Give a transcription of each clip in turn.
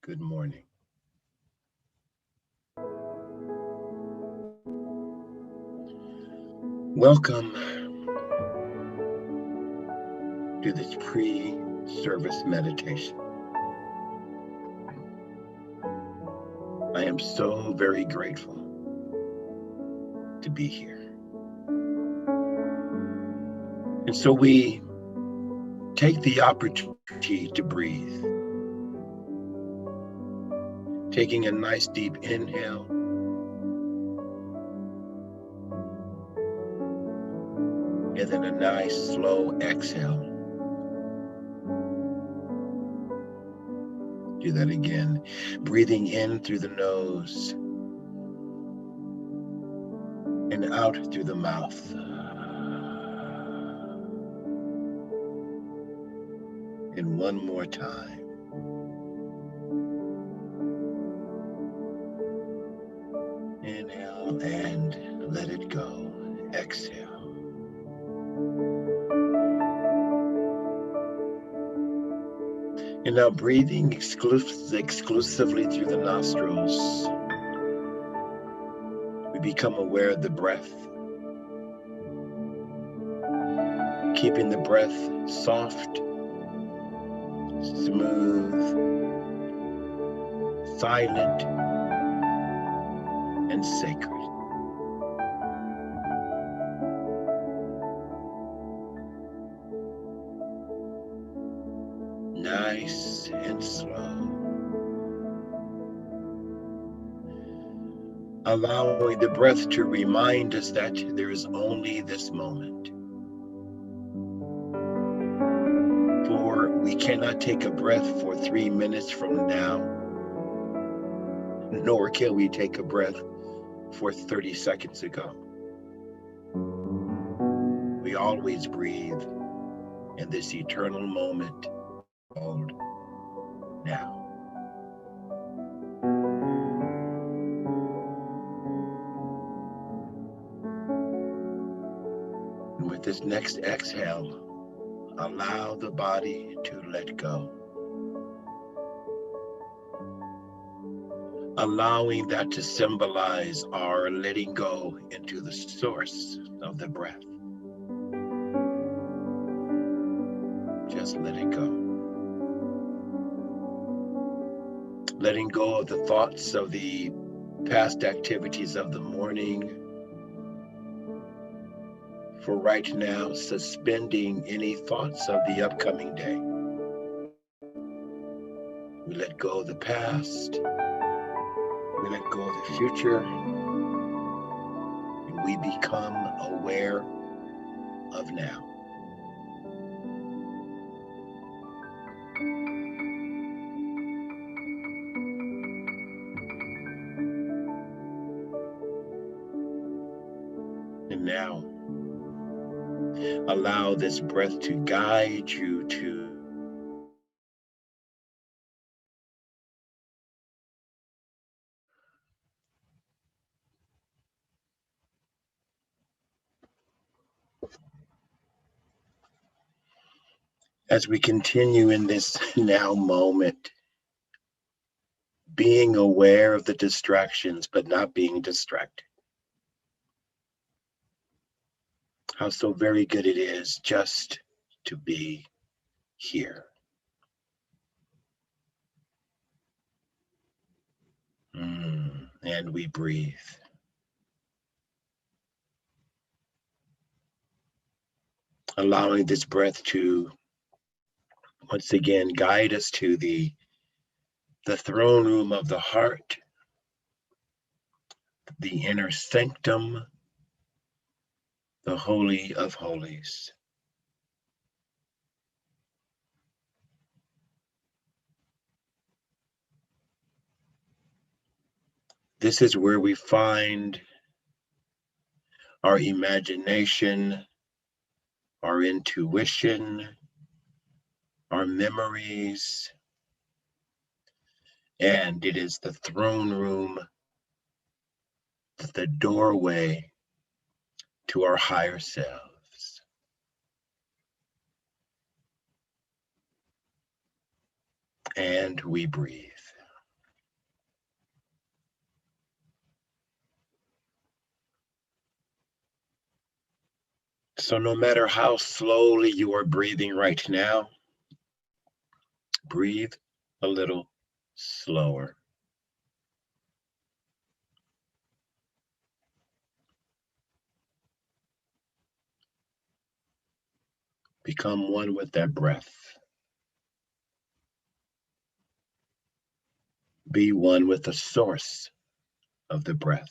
Good morning. Welcome to this pre-service meditation. I am so very grateful to be here. And so we take the opportunity to breathe, taking a nice deep inhale and then a nice slow exhale. Do that again. Breathing in through the nose and out through the mouth. And one more time. Inhale and let it go. Exhale. And now breathing exclusively through the nostrils, we become aware of the breath, keeping the breath soft, smooth, silent, and sacred. Nice and slow. Allowing the breath to remind us that there is only this moment. For we cannot take a breath for 3 minutes from now, nor can we take a breath for 30 seconds ago. We always breathe in this eternal moment called now. And with this next exhale, allow the body to let go. Allowing that to symbolize our letting go into the source of the breath. Just let it go. Letting go of the thoughts of the past activities of the morning. For right now, suspending any thoughts of the upcoming day. We let go of the past. We let go of the future. And we become aware of now. And now, allow this breath to guide you to as we continue in this now moment, being aware of the distractions, but not being distracted. How so very good it is just to be here. And we breathe. Allowing this breath to once again guide us to the throne room of the heart, the inner sanctum, the Holy of Holies. This is where we find our imagination, our intuition, our memories, and it is the throne room, the doorway to our higher selves. And we breathe. So no matter how slowly you are breathing right now, breathe a little slower. Become one with that breath. Be one with the source of the breath.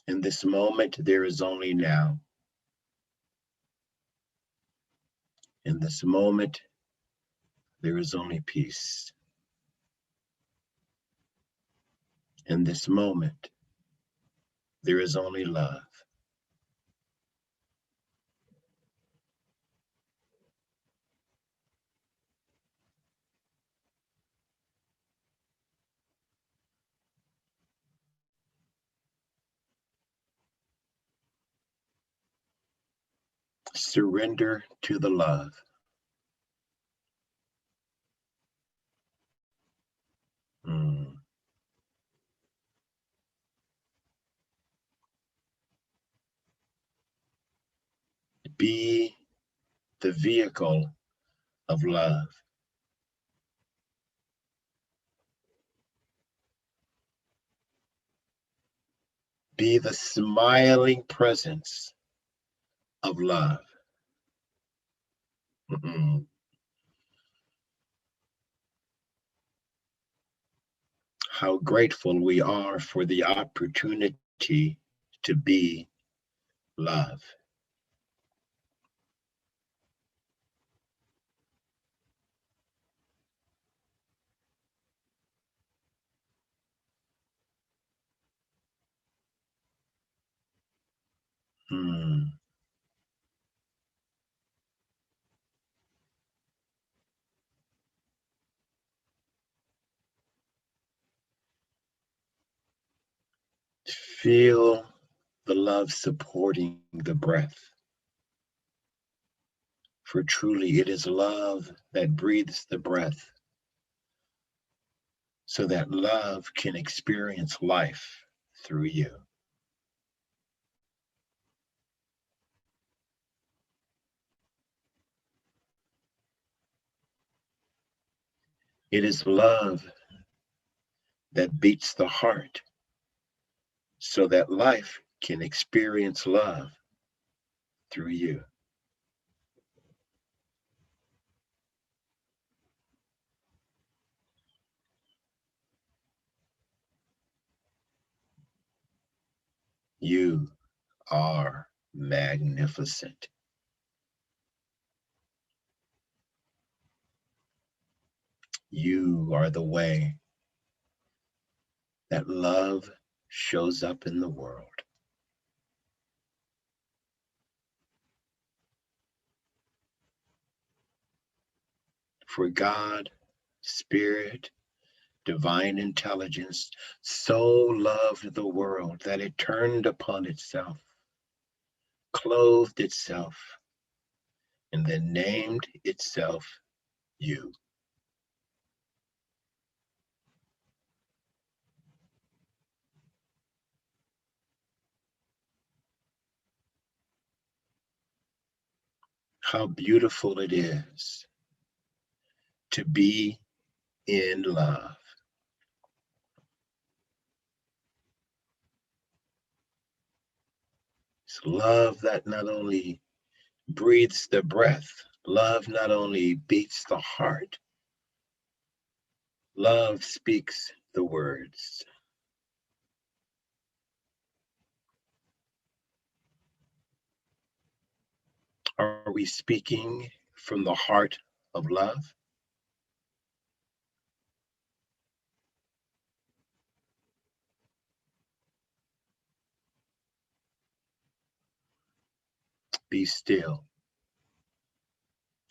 In this moment, there is only now. In this moment, there is only peace. In this moment, there is only love. Surrender to the love. Mm. Be the vehicle of love. Be the smiling presence of love. Mm-mm. How grateful we are for the opportunity to be love. Mm. Feel the love supporting the breath. For truly it is love that breathes the breath so that love can experience life through you. It is love that beats the heart so that life can experience love through you. You are magnificent. You are the way that love shows up in the world. For God, Spirit, divine intelligence so loved the world that it turned upon itself, clothed itself, and then named itself you. How beautiful it is to be in love. It's love that not only breathes the breath, love not only beats the heart, love speaks the words. Are we speaking from the heart of love? Be still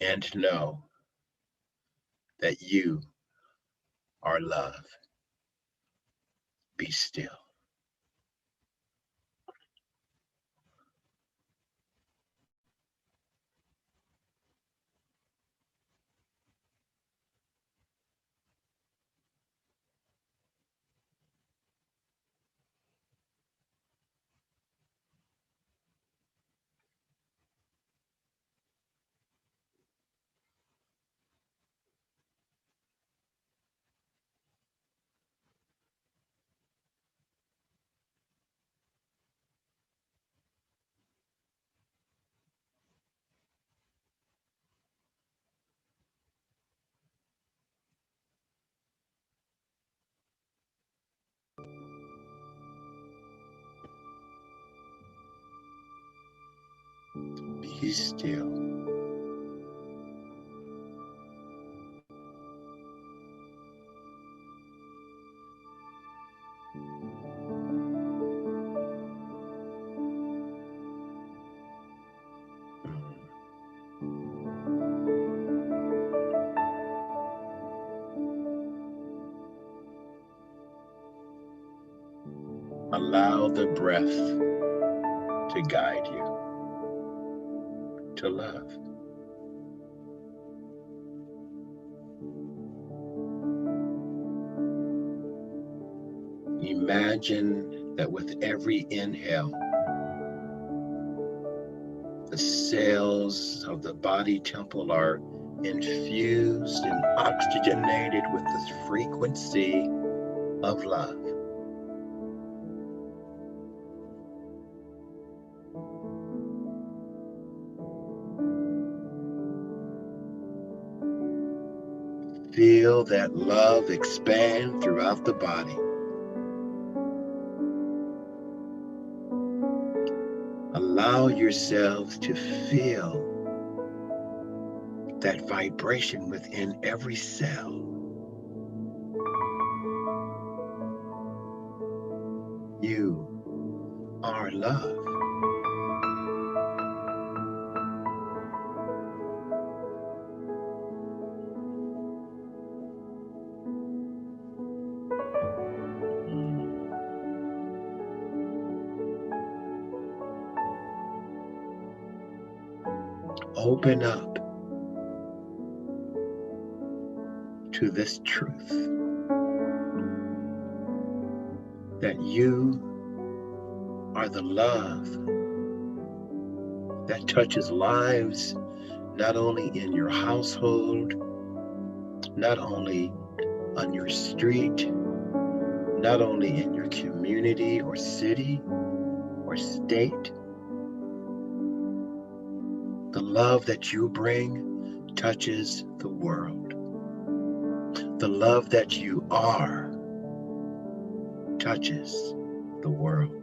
and know that you are love. Be still. Be still. Allow the breath to guide you to love. Imagine that with every inhale, the cells of the body temple are infused and oxygenated with this frequency of love. Feel that love expand throughout the body. Allow yourselves to feel that vibration within every cell. You are love. Open up to this truth that you are the love that touches lives, not only in your household, not only on your street, not only in your community or city or state. The love that you bring touches the world. The love that you are touches the world.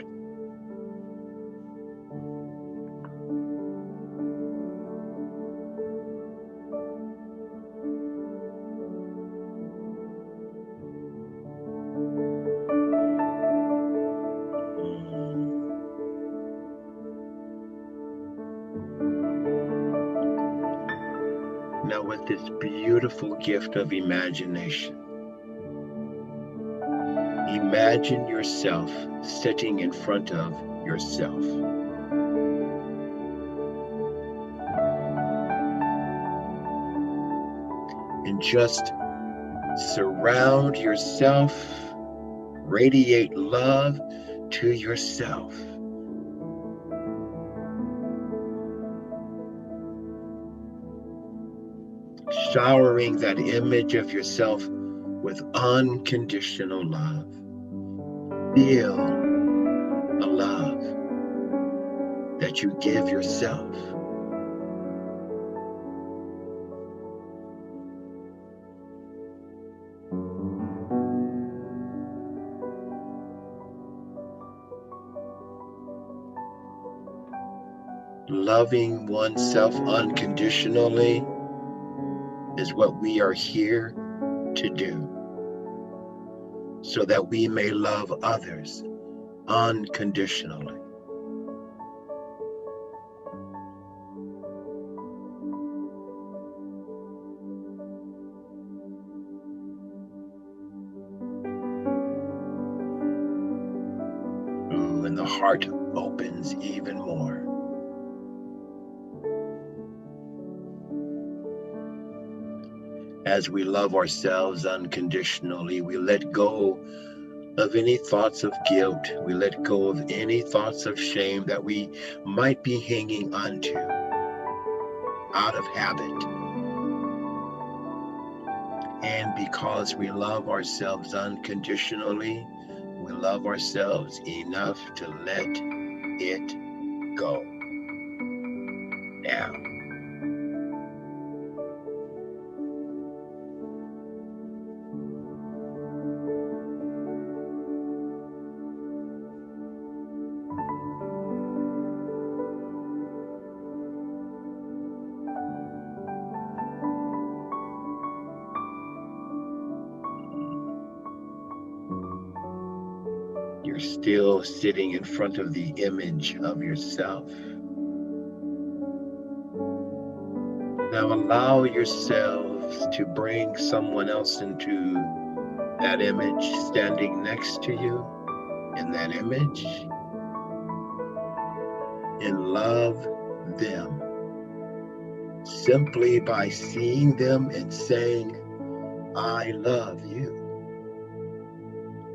Now, with this beautiful gift of imagination, imagine yourself sitting in front of yourself. And just surround yourself, radiate love to yourself. Showering that image of yourself with unconditional love. Feel the love that you give yourself. Loving oneself unconditionally is what we are here to do, so that we may love others unconditionally. Ooh, and the heart opens even more. As we love ourselves unconditionally, we let go of any thoughts of guilt. We let go of any thoughts of shame that we might be hanging onto out of habit. And because we love ourselves unconditionally, we love ourselves enough to let it go. Now, You're still sitting in front of the image of yourself. Now allow yourselves to bring someone else into that image, standing next to you in that image, and love them simply by seeing them and saying, I love you.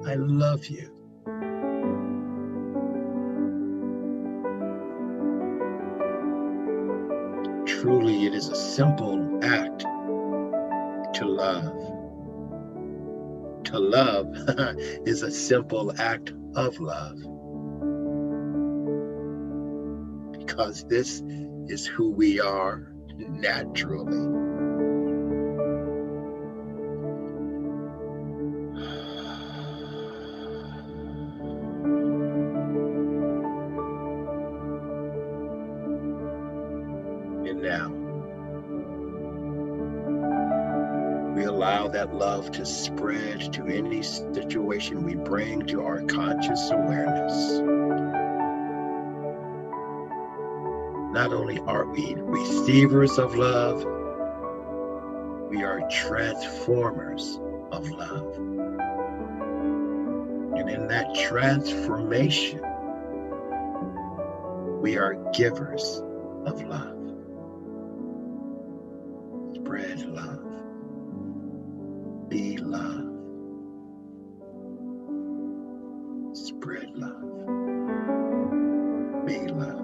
I love you. Truly, it is a simple act to love. To love is a simple act of love. Because this is who we are naturally. And now, we allow that love to spread to any situation we bring to our conscious awareness. Not only are we receivers of love, we are transformers of love. And in that transformation, we are givers of love. Spread love. Be love. Spread love. Be love.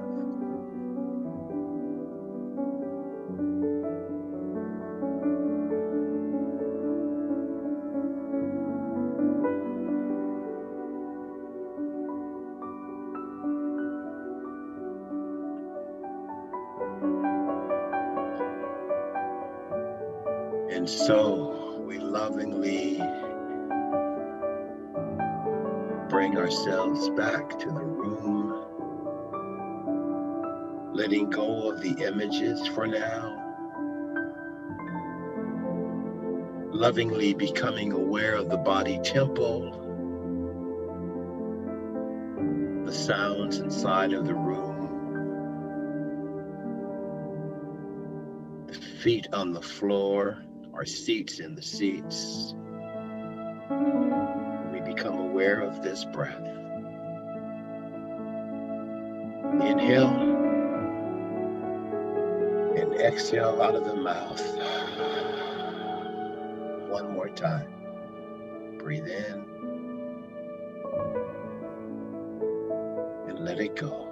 And so we lovingly bring ourselves back to the room, letting go of the images for now, lovingly becoming aware of the body temple, the sounds inside of the room, the feet on the floor, our seats in the seats. We become aware of this breath. Inhale and exhale out of the mouth. One more time. Breathe in and let it go.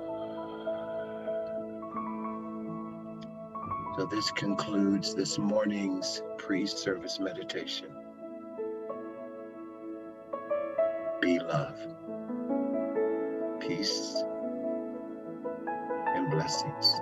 So this concludes this morning's pre-service meditation. Be love, peace, and blessings.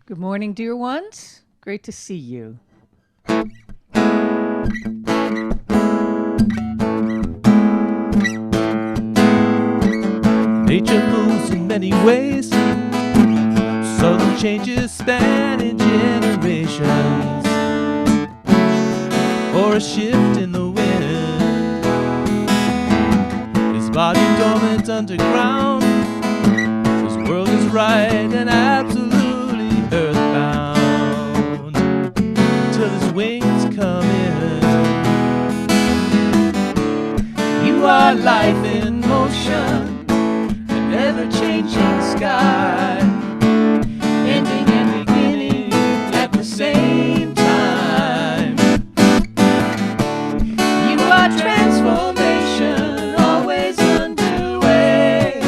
Good morning, dear ones. Great to see you. Nature moves in many ways. Subtle changes spanning generations, or a shift in the wind. His body dormant underground. His world is right and absolutely earthbound, till his wings come in. You are life in motion, an ever-changing sky, ending and beginning at the same time. You are transformation, always underway.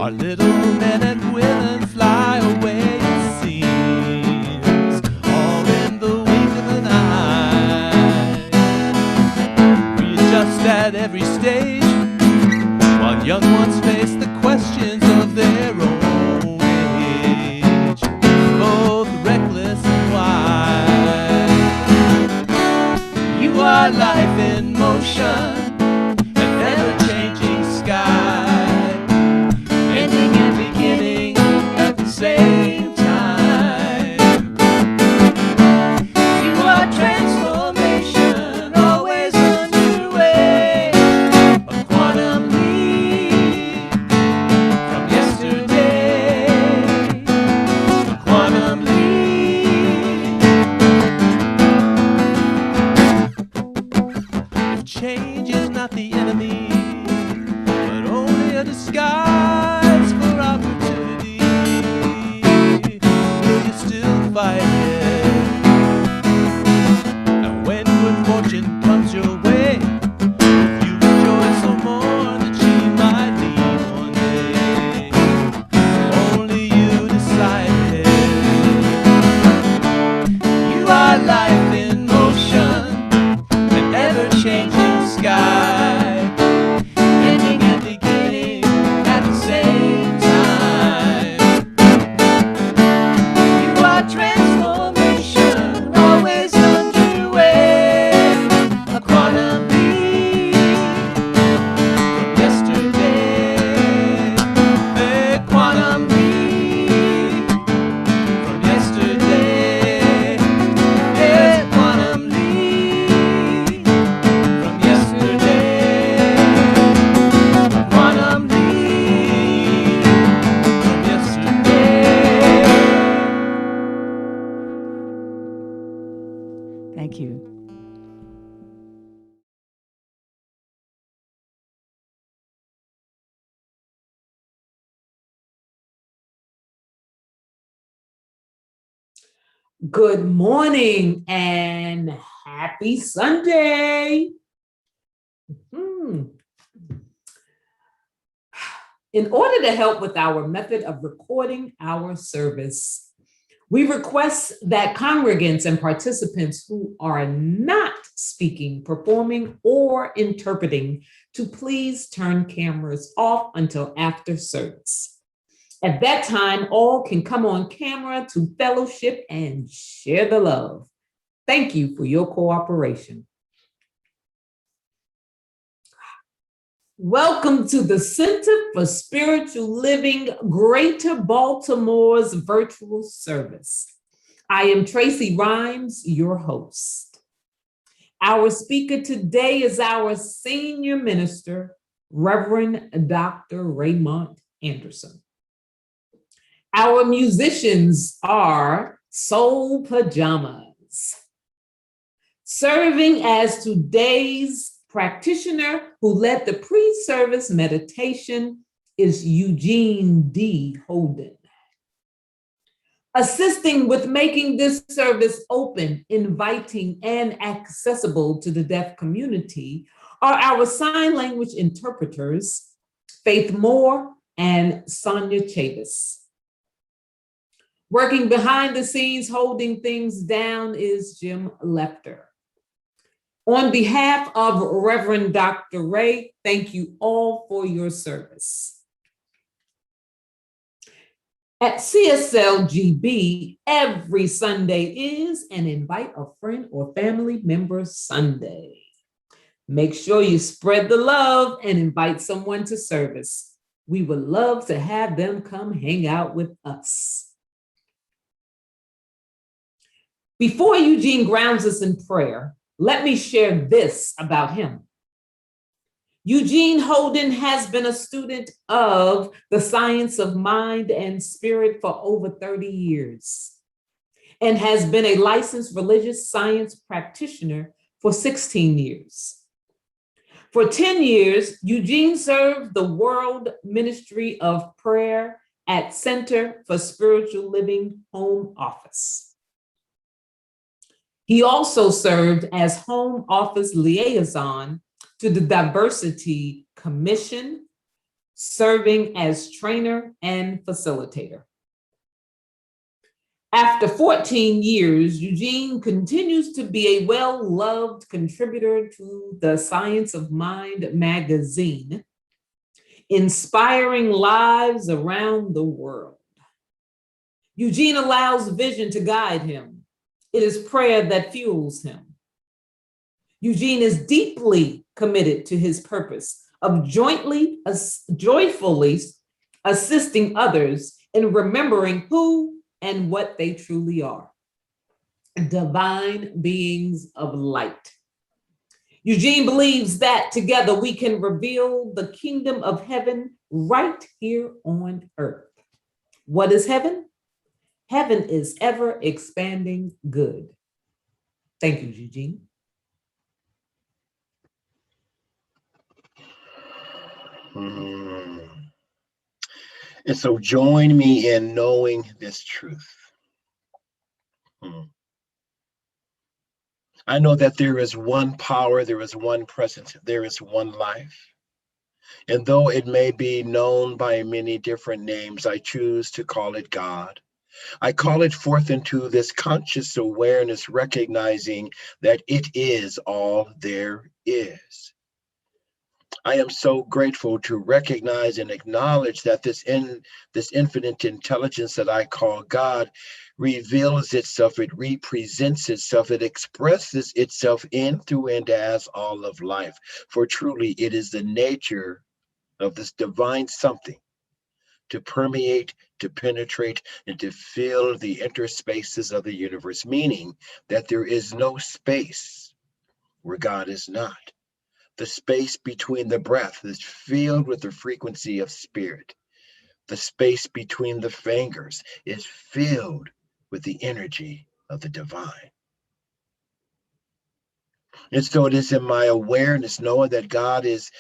Our little men and women fly away, it seems, all in the wink of an eye. Readjust at every stage, while young ones face the questions of their own age, both reckless and wise. You are life in motion, an ever-changing sky, ending and beginning at the same time. You are transformation, always underway, a quantum leap from yesterday, a quantum leap. If change is not the enemy, but only a disguise for opportunity, will you still fight it? And when good fortune comes your way, you rejoice so more that she might leave one day. Only you decide it. You are life in motion, an ever-changing sky, ending and beginning at the same time. You are transformation, always underway, a quantum leap from yesterday, a quantum leap from yesterday, a quantum leap from yesterday, quantum leap from yesterday. Thank you. Good morning and happy Sunday. In order to help with our method of recording our service, we request that congregants and participants who are not speaking, performing, or interpreting to please turn cameras off until after service. At that time, all can come on camera to fellowship and share the love. Thank you for your cooperation. Welcome to the Center for Spiritual Living, Greater Baltimore's virtual service. I am Tracy Rhymes, your host. Our speaker today is our senior minister, Reverend Dr. Raymont Anderson. Our musicians are Soulpajamas. Serving as today's practitioner who led the pre-service meditation is Eugene D. Holden. Assisting with making this service open, inviting, and accessible to the deaf community are our sign language interpreters, Faith Moore and Sonya Chavis. Working behind the scenes, holding things down is Jim Lefter. On behalf of Reverend Dr. Ray, thank you all for your service. At CSLGB, every Sunday is an Invite a Friend or Family Member Sunday. Make sure you spread the love and invite someone to service. We would love to have them come hang out with us. Before Eugene grounds us in prayer, let me share this about him. Eugene Holden has been a student of the science of mind and spirit for over 30 years and has been a licensed religious science practitioner for 16 years. For 10 years, Eugene served the World Ministry of Prayer at Center for Spiritual Living Home Office. He also served as Home Office liaison to the Diversity Commission serving as trainer and facilitator. After 14 years, Eugene continues to be a well-loved contributor to the Science of Mind magazine, inspiring lives around the world. Eugene allows vision to guide him. It is prayer that fuels him. Eugene is deeply committed to his purpose of joyfully assisting others in remembering who and what they truly are, divine beings of light. Eugene believes that together we can reveal the kingdom of heaven right here on earth. What is heaven? Heaven is ever expanding good. Thank you, Eugene. And so join me in knowing this truth. I know that there is one power, there is one presence, there is one life. And though it may be known by many different names, I choose to call it God. I call it forth into this conscious awareness, recognizing that it is all there is. I am so grateful to recognize and acknowledge that this infinite intelligence that I call God reveals itself, it represents itself, it expresses itself in, through, and as all of life. For truly, it is the nature of this divine something to permeate, to penetrate, and to fill the interspaces of the universe, meaning that there is no space where God is not. The space between the breath is filled with the frequency of spirit. The space between the fingers is filled with the energy of the divine. And so it is in my awareness, knowing that God is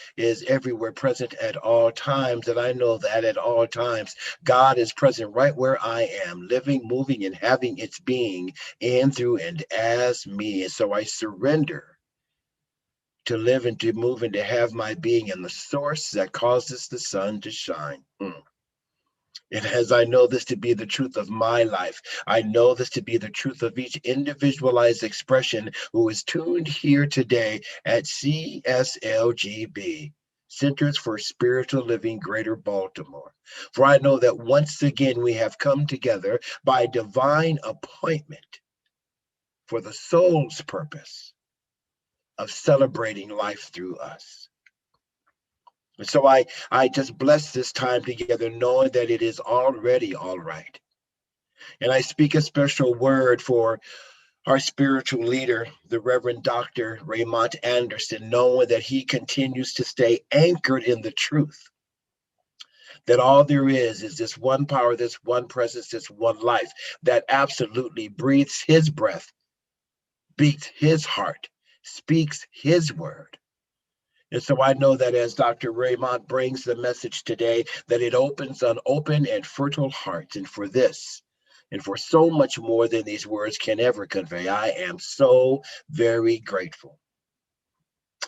everywhere present at all times, that I know that at all times, God is present right where I am, living, moving, and having its being in, through, and as me. And so I surrender to live and to move and to have my being in the source that causes the sun to shine. And as I know this to be the truth of my life, I know this to be the truth of each individualized expression who is tuned here today at CSLGB, Centers for Spiritual Living, Greater Baltimore. For I know that once again we have come together by divine appointment for the soul's purpose of celebrating life through us. And so I just bless this time together, knowing that it is already all right. And I speak a special word for our spiritual leader, the Reverend Dr. Raymont Anderson, knowing that he continues to stay anchored in the truth, that all there is this one power, this one presence, this one life that absolutely breathes his breath, beats his heart, speaks his word. And so I know that as Dr. Raymont brings the message today, that it opens on open and fertile hearts. And for this, and for so much more than these words can ever convey, I am so very grateful.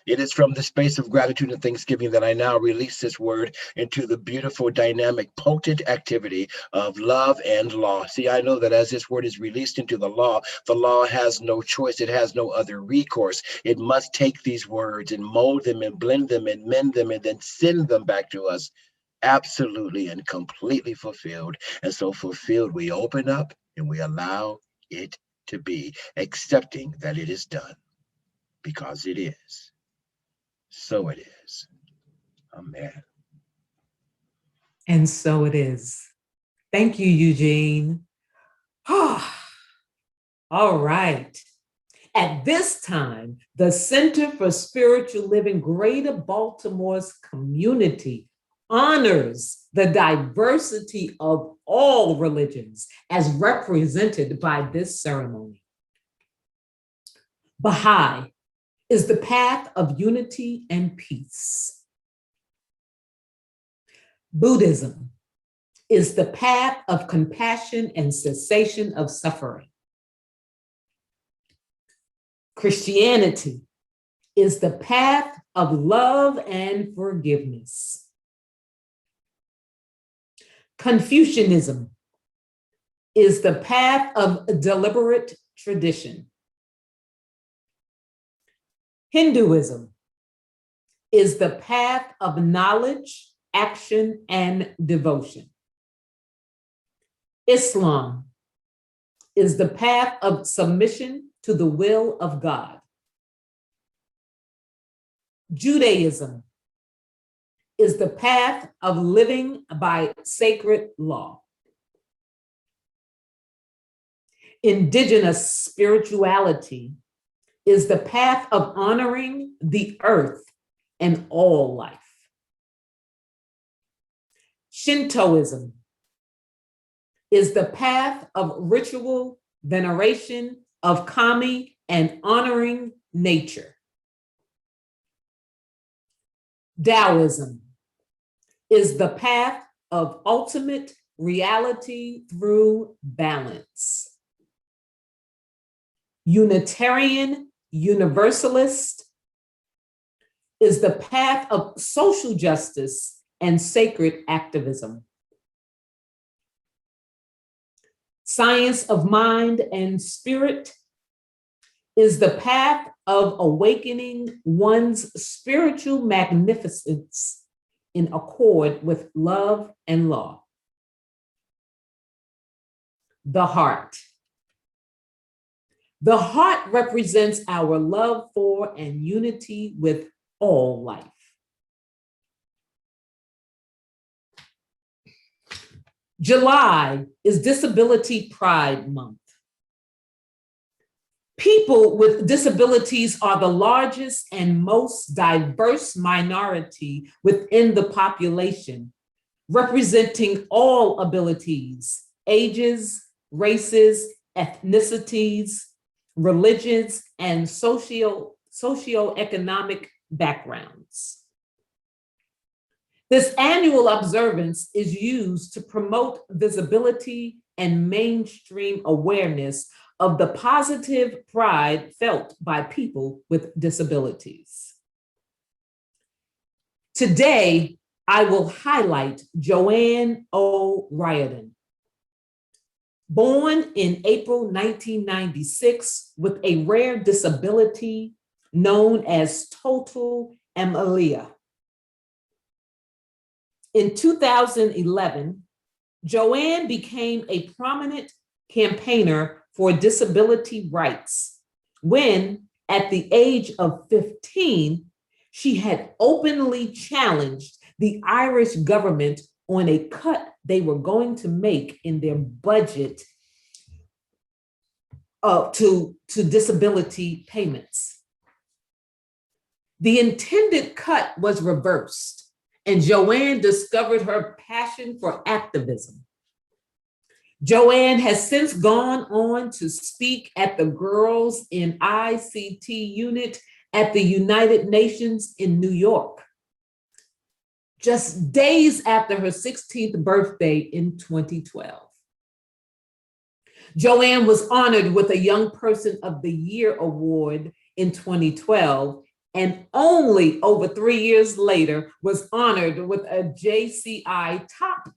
It is from the space of gratitude and thanksgiving that I now release this word into the beautiful, dynamic, potent activity of love and law. See, I know that as this word is released into the law has no choice. It has no other recourse. It must take these words and mold them and blend them and mend them and then send them back to us absolutely and completely fulfilled. And so fulfilled, we open up and we allow it to be, accepting that it is done, because it is. So it is. Amen. And so it is. Thank you, Eugene. All right. At this time, the Center for Spiritual Living Greater Baltimore's community honors the diversity of all religions as represented by this ceremony. Baha'i is the path of unity and peace. Buddhism is the path of compassion and cessation of suffering. Christianity is the path of love and forgiveness. Confucianism is the path of deliberate tradition. Hinduism is the path of knowledge, action, and devotion. Islam is the path of submission to the will of God. Judaism is the path of living by sacred law. Indigenous spirituality is the path of honoring the earth and all life. Shintoism is the path of ritual veneration of kami and honoring nature. Taoism is the path of ultimate reality through balance. Unitarian Universalist is the path of social justice and sacred activism. Science of mind and spirit is the path of awakening one's spiritual magnificence in accord with love and law. The heart. The heart represents our love for and unity with all life. July is Disability Pride Month. People with disabilities are the largest and most diverse minority within the population, representing all abilities, ages, races, ethnicities, religions, and socioeconomic backgrounds. This annual observance is used to promote visibility and mainstream awareness of the positive pride felt by people with disabilities. Today, I will highlight Joanne O. Riordan. Born in April 1996 with a rare disability known as total amelia. In 2011, Joanne became a prominent campaigner for disability rights when, at the age of 15, she had openly challenged the Irish government on a cut they were going to make in their budget to disability payments. The intended cut was reversed, and Joanne discovered her passion for activism. Joanne has since gone on to speak at the Girls in ICT unit at the United Nations in New York, just days after her 16th birthday in 2012. Joanne was honored with a Young Person of the Year award in 2012, and only over 3 years later was honored with a JCI Top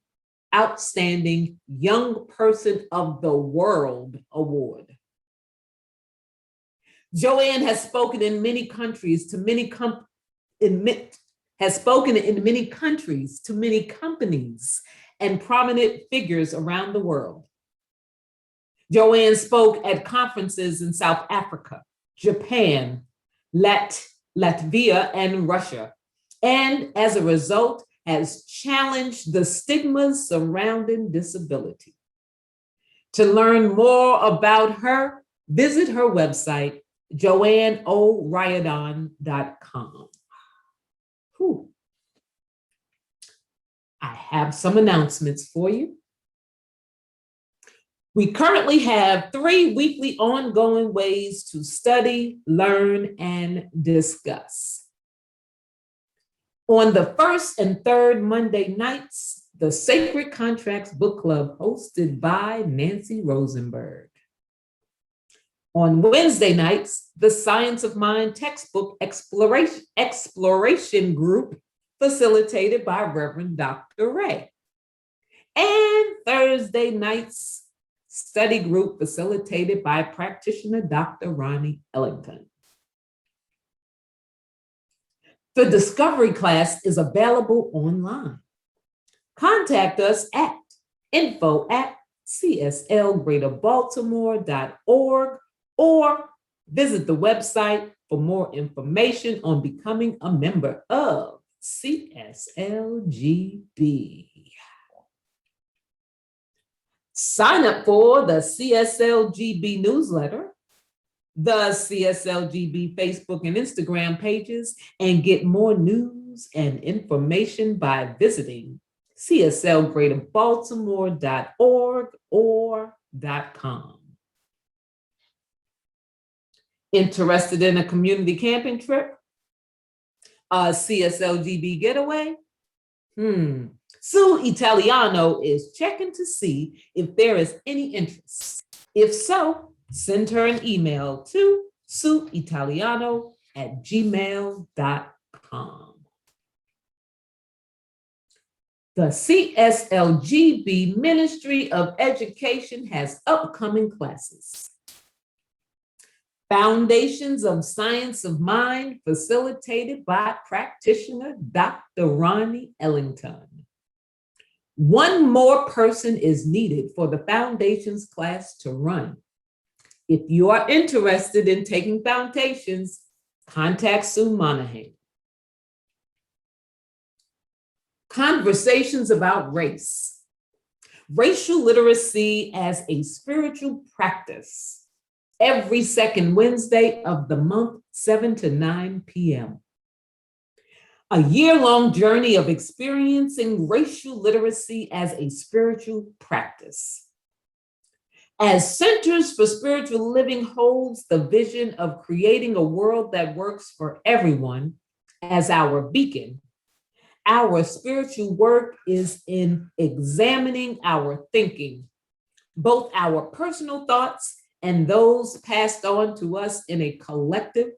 Outstanding Young Person of the World award. Joanne has spoken in many countries to many companies and prominent figures around the world. Joanne spoke at conferences in South Africa, Japan, Latvia, and Russia, and as a result, has challenged the stigmas surrounding disability. To learn more about her, visit her website, joanneoriordan.com. I have some announcements for you. We currently have 3 weekly ongoing ways to study, learn, and discuss. On the first and third Monday nights, the Sacred Contracts Book Club hosted by Nancy Rosenberg. On Wednesday nights, the Science of Mind textbook exploration group facilitated by Reverend Dr. Ray. and Thursday night's study group facilitated by practitioner Dr. Ronnie Ellington. The discovery class is available online. Contact us at info@cslgreaterbaltimore.org or visit the website for more information on becoming a member of CSLGB. Sign up for the CSLGB newsletter, the CSLGB Facebook and Instagram pages, and get more news and information by visiting CSLGreaterbaltimore.org or .com. Interested in a community camping trip? A CSLGB getaway? Sue Italiano is checking to see if there is any interest. If so, send her an email to sueitaliano@gmail.com. The CSLGB Ministry of Education has upcoming classes. Foundations of Science of Mind, facilitated by practitioner Dr. Ronnie Ellington. One more person is needed for the Foundations class to run. If you are interested in taking Foundations, contact Sue Monahan. Conversations about race. Racial literacy as a spiritual practice. Every second Wednesday of the month, 7 to 9 p.m. A year-long journey of experiencing racial literacy as a spiritual practice. As Centers for Spiritual Living holds the vision of creating a world that works for everyone as our beacon, our spiritual work is in examining our thinking, both our personal thoughts and those passed on to us in a collective,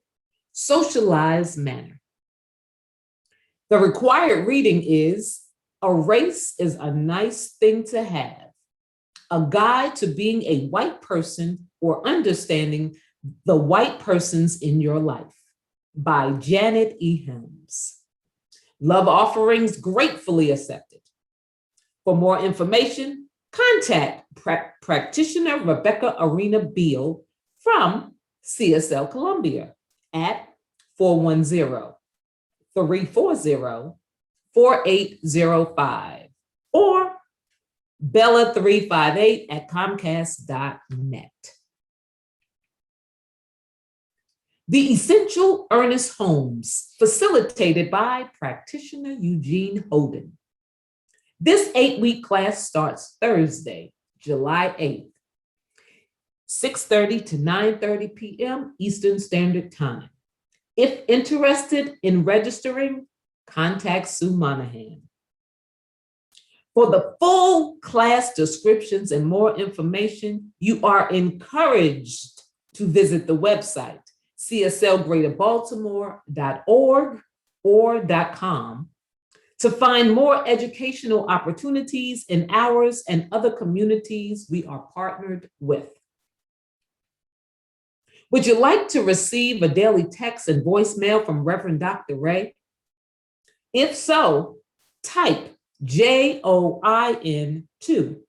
socialized manner. The required reading is A Race is a Nice Thing to Have, a guide to being a white person or understanding the white persons in your life, by Janet E. Helms. Love offerings gratefully accepted. For more information, contact practitioner Rebecca Arena Beal from CSL Columbia at 410-340-4805 or Bella358@comcast.net. The Essential Earnest Homes, facilitated by practitioner Eugene Holden. This 8-week class starts Thursday, July 8th, 6:30 to 9:30 p.m. Eastern Standard Time. If interested in registering, contact Sue Monahan. For the full class descriptions and more information, you are encouraged to visit the website, CSLGreaterbaltimore.org or .com, to find more educational opportunities in ours and other communities we are partnered with. Would you like to receive a daily text and voicemail from Reverend Dr. Ray? If so, type JOIN to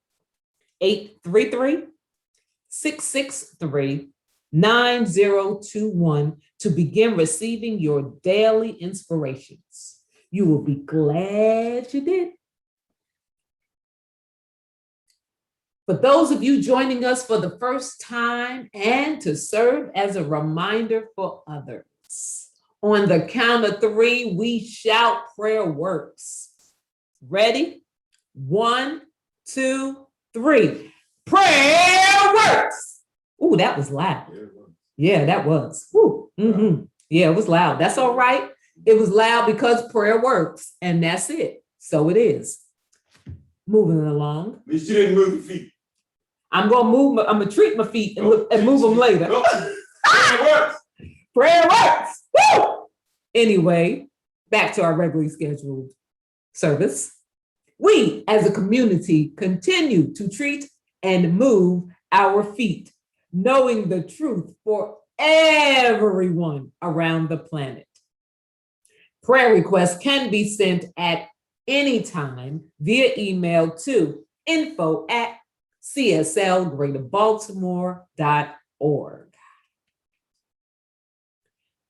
833-663-9021 to begin receiving your daily inspirations. You will be glad you did. For those of you joining us for the first time and to serve as a reminder for others, on the count of 3, we shout prayer works. Ready? 1, 2, 3. Prayer works. Ooh, that was loud. Yeah, that was. Ooh, Yeah, it was loud. That's all right. It was loud because prayer works, and that's it. So it is. Moving along. At least you didn't move your feet. I'm gonna treat my feet and move them later. Prayer works. Prayer works. Woo! Anyway, back to our regularly scheduled service. We as a community continue to treat and move our feet, knowing the truth for everyone around the planet. Prayer requests can be sent at any time via email to info@cslgreaterbaltimore.org.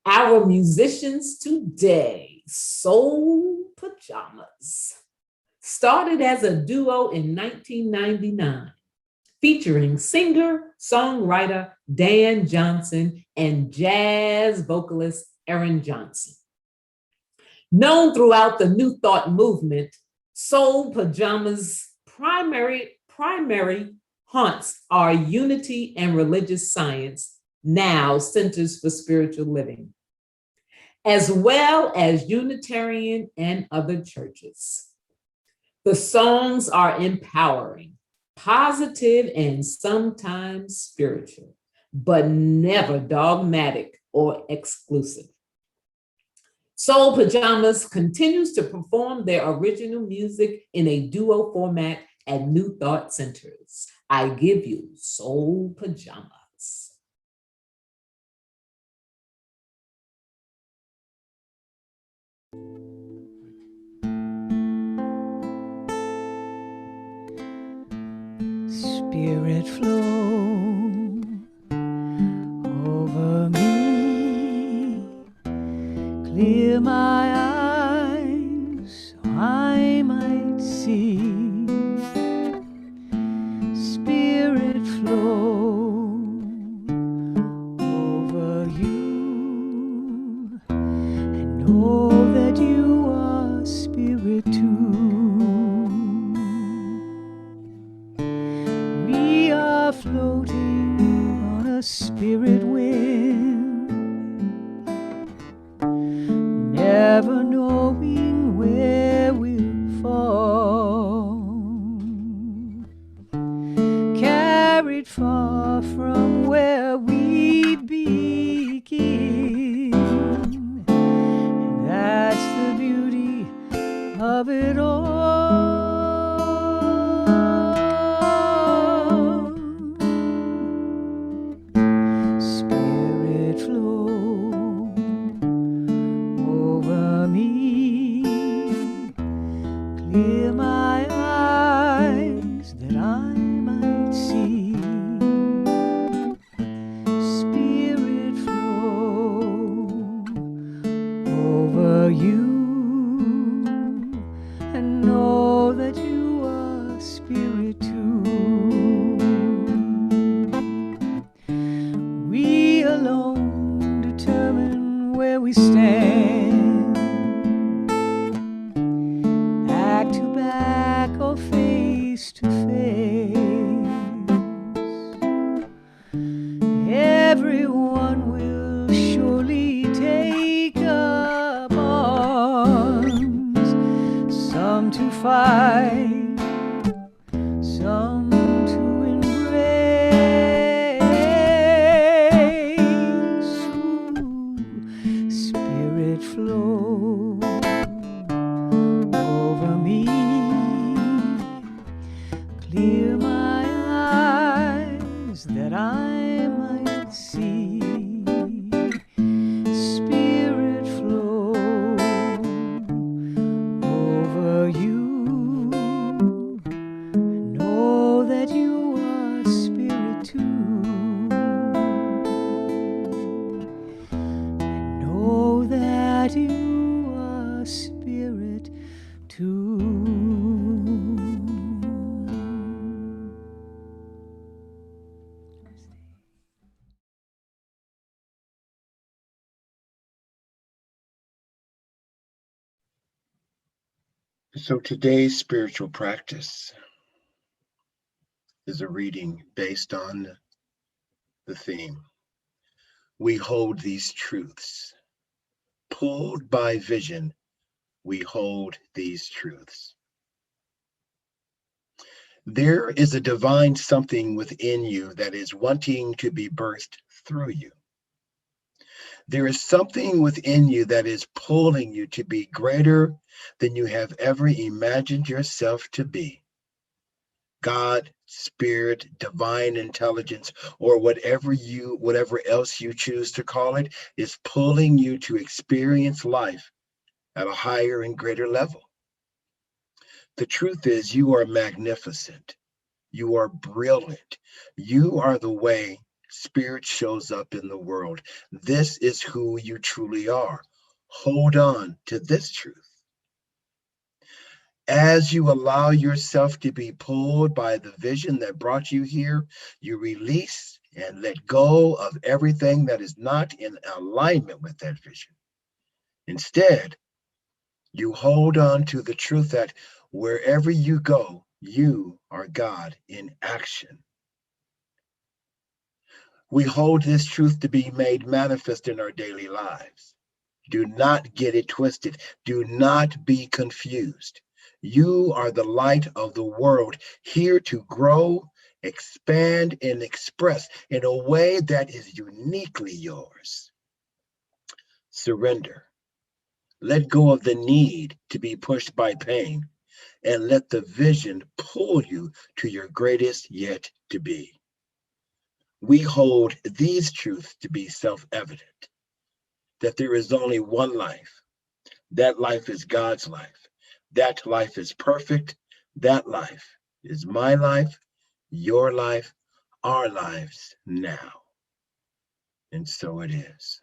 Our musicians today, Soulpajamas, started as a duo in 1999, featuring singer-songwriter Dan Johnson and jazz vocalist Aaron Johnson. Known throughout the New Thought movement, Soulpajamas' primary haunts are unity and religious science, now Centers for Spiritual Living, as well as Unitarian and other churches. The songs are empowering, positive, and sometimes spiritual, but never dogmatic or exclusive. Soulpajamas continues to perform their original music in a duo format at New Thought Centers. I give you Soulpajamas. Spirit flow over me, clear my eyes so I might see. Spirit flow over you, and know that you are spirit too. We are floating on a spirit wind, never knowing where we'll fall, carried far from where we begin. And that's the beauty of it all. Spirit flow over me, clear my eyes that I might see. Spirit flow over you, and know that you are spirit too. We alone determine where we stand, back to back or face to face. Everyone will surely take up arms, some to fight, some to embrace. Ooh, spirit flow over me, clear my eyes that I might see. Spirit flow over you, know that you are spirit too. Know that you are spirit too. So today's spiritual practice is a reading based on the theme. We hold these truths. Pulled by vision, we hold these truths. There is a divine something within you that is wanting to be birthed through you. There is something within you that is pulling you to be greater than you have ever imagined yourself to be. God, spirit, divine intelligence, or whatever else you choose to call it, is pulling you to experience life at a higher and greater level. The truth is, you are magnificent. You are brilliant. You are the way spirit shows up in the world. This is who you truly are. Hold on to this truth. As you allow yourself to be pulled by the vision that brought you here, you release and let go of everything that is not in alignment with that vision. Instead, you hold on to the truth that wherever you go, you are God in action. We hold this truth to be made manifest in our daily lives. Do not get it twisted. Do not be confused. You are the light of the world, here to grow, expand, and express in a way that is uniquely yours. Surrender. Let go of the need to be pushed by pain, and let the vision pull you to your greatest yet to be. We hold these truths to be self-evident, that there is only one life. That life is God's life. That life is perfect. That life is my life, your life, our lives now. And so it is.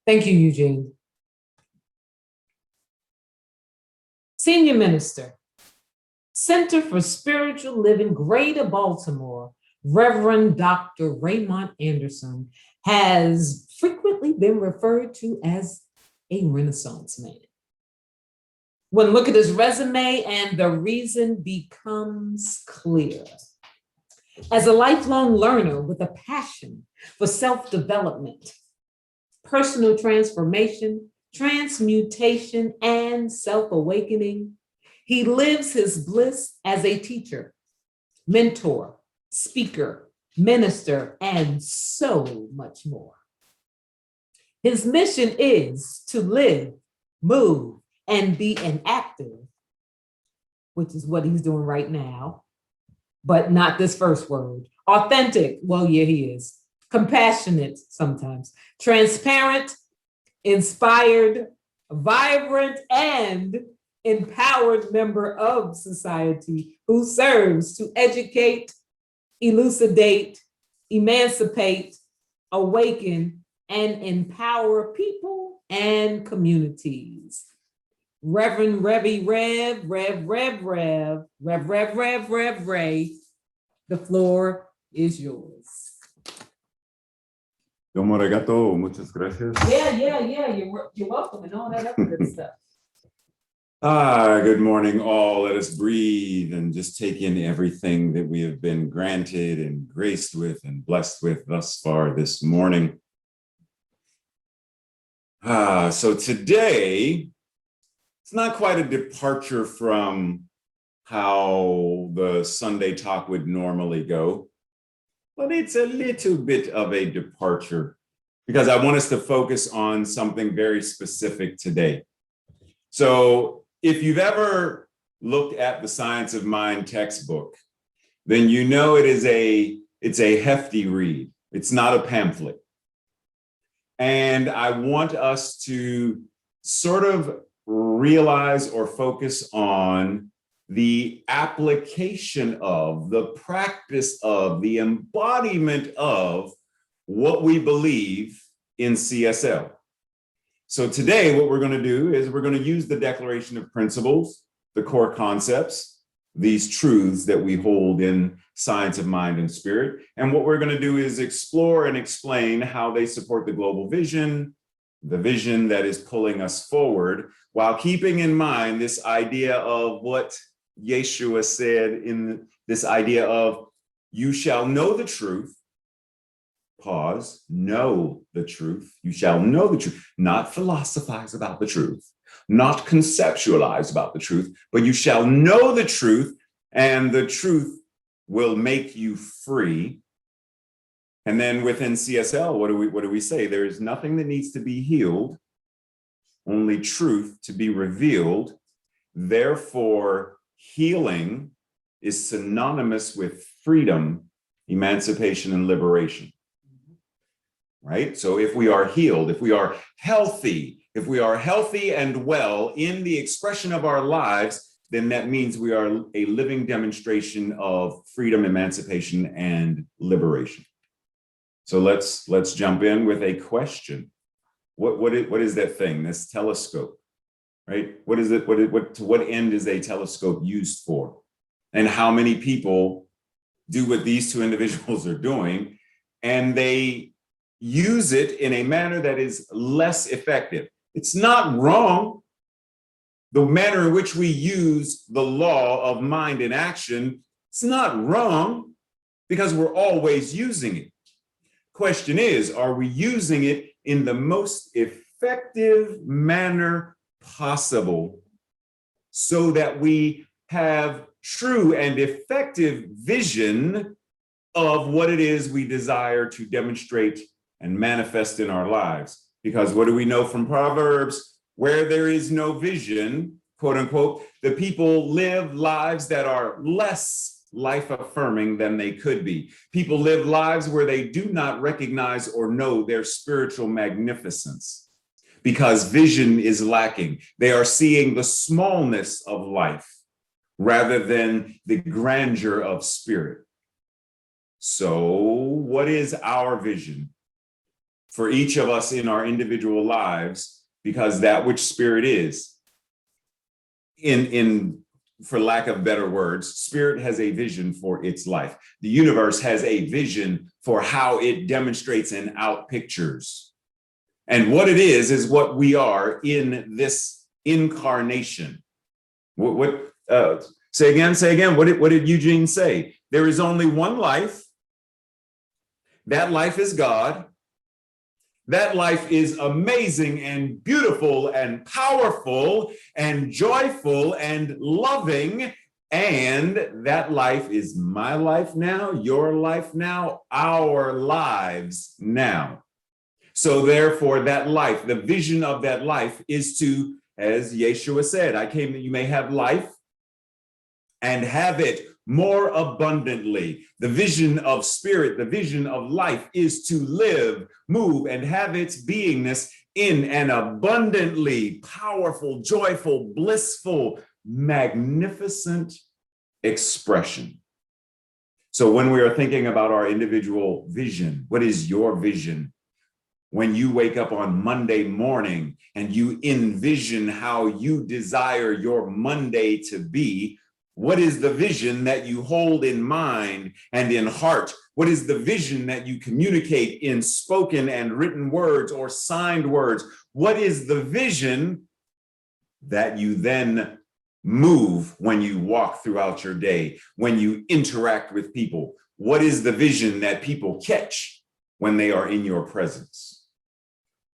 Thank you, Eugene. Senior Minister, Center for Spiritual Living, Greater Baltimore, Reverend Dr. Raymont Anderson has frequently been referred to as a Renaissance man. When look at his resume, and the reason becomes clear. As a lifelong learner with a passion for self-development, personal transformation, transmutation, and self-awakening, he lives his bliss as a teacher, mentor, speaker, minister, and so much more. His mission is to live, move, and be an active, which is what he's doing right now, but not this first word. Authentic, well, yeah, he is. Compassionate sometimes. Transparent, inspired, vibrant, and empowered member of society who serves to educate, elucidate, emancipate, awaken, and empower people and communities. Reverend Ray, the floor is yours. Domo arigato, muchas gracias. Yeah, you're welcome and all that other good stuff. Good morning all. Let us breathe and just take in everything that we have been granted and graced with and blessed with thus far this morning. So today, it's not quite a departure from how the Sunday talk would normally go, but it's a little bit of a departure because I want us to focus on something very specific today. So if you've ever looked at the Science of Mind textbook, then you know it's a hefty read. It's not a pamphlet. And I want us to sort of realize or focus on the application of, the practice of, the embodiment of what we believe in CSL. So today, what we're going to do is we're going to use the Declaration of Principles, the core concepts, these truths that we hold in Science of Mind and Spirit. And what we're going to do is explore and explain how they support the global vision, the vision that is pulling us forward, while keeping in mind this idea of what Yeshua said in this idea of, you shall know the truth, pause, know the truth, you shall know the truth, not philosophize about the truth, not conceptualize about the truth, but you shall know the truth, and the truth will make you free. And then within CSL, what do we say? There is nothing that needs to be healed, only truth to be revealed. Therefore, healing is synonymous with freedom, emancipation, and liberation. Right? So if we are healed, if we are healthy and well in the expression of our lives, then that means we are a living demonstration of freedom, emancipation, and liberation. So let's jump in with a question. What is that thing, this telescope, right? What is it? To what end is a telescope used for? And how many people do what these two individuals are doing, and they use it in a manner that is less effective? It's not wrong. The manner in which we use the law of mind and action, it's not wrong because we're always using it. Question is, are we using it in the most effective manner possible so that we have true and effective vision of what it is we desire to demonstrate and manifest in our lives? Because what do we know from Proverbs? Where there is no vision, quote unquote, the people live lives that are less life affirming than they could be. People live lives where they do not recognize or know their spiritual magnificence because vision is lacking. They are seeing the smallness of life rather than the grandeur of spirit. So what is our vision for each of us in our individual lives? Because that which spirit is, for lack of better words, spirit has a vision for its life. The universe has a vision for how it demonstrates and outpictures. And what it is what we are in this incarnation. Say again, what did Eugene say? There is only one life. That life is God. That life is amazing and beautiful and powerful and joyful and loving. And that life is my life now, your life now, our lives now. So therefore, that life, the vision of that life is to, as Yeshua said, I came that you may have life and have it more abundantly. The vision of spirit, the vision of life is to live, move, and have its beingness in an abundantly powerful, joyful, blissful, magnificent expression. So when we are thinking about our individual vision, what is your vision? When you wake up on Monday morning and you envision how you desire your Monday to be, what is the vision that you hold in mind and in heart? What is the vision that you communicate in spoken and written words or signed words? What is the vision that you then move when you walk throughout your day, when you interact with people? What is the vision that people catch when they are in your presence?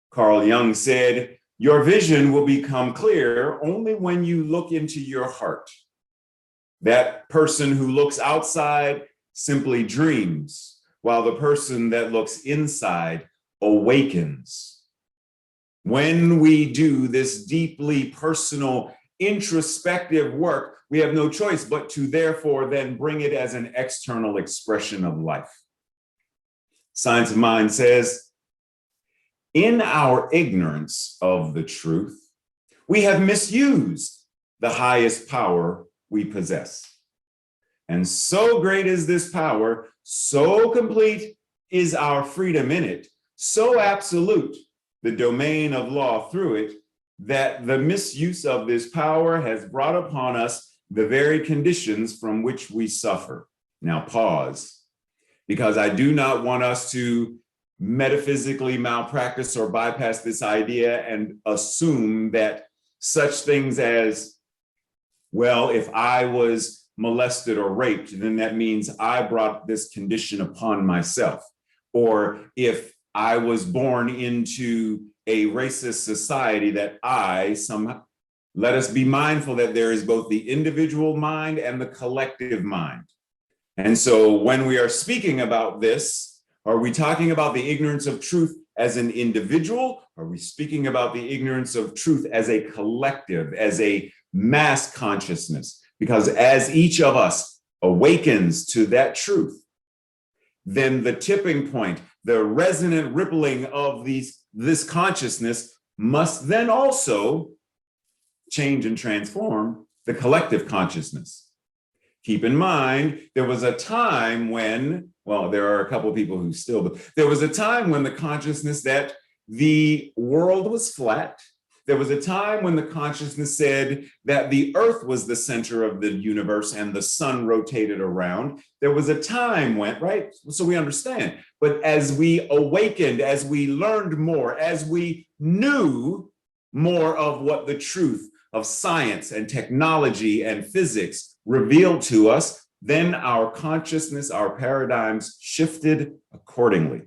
Carl Jung said, your vision will become clear only when you look into your heart. That person who looks outside simply dreams, while the person that looks inside awakens. When we do this deeply personal, introspective work, we have no choice but to therefore then bring it as an external expression of life. Science of Mind says, in our ignorance of the truth, we have misused the highest power we possess. And so great is this power, so complete is our freedom in it, so absolute the domain of law through it, that the misuse of this power has brought upon us the very conditions from which we suffer. Now pause, because I do not want us to metaphysically malpractice or bypass this idea and assume that such things as, well, if I was molested or raped, then that means I brought this condition upon myself. Or if I was born into a racist society, that I somehow, let us be mindful that there is both the individual mind and the collective mind. And so when we are speaking about this, Are we talking about the ignorance of truth as an individual? Are we speaking about the ignorance of truth as a collective, as a mass consciousness? Because as each of us awakens to that truth, then the tipping point, the resonant rippling of this consciousness must then also change and transform the collective consciousness. Keep in mind, there was a time when, well, there are a couple of people who still, but there was a time when the consciousness that the world was flat. There was a time when the consciousness said that the earth was the center of the universe and the sun rotated around. There was a time when, right? So we understand. But as we awakened, as we learned more, as we knew more of what the truth of science and technology and physics revealed to us, then our consciousness, our paradigms shifted accordingly.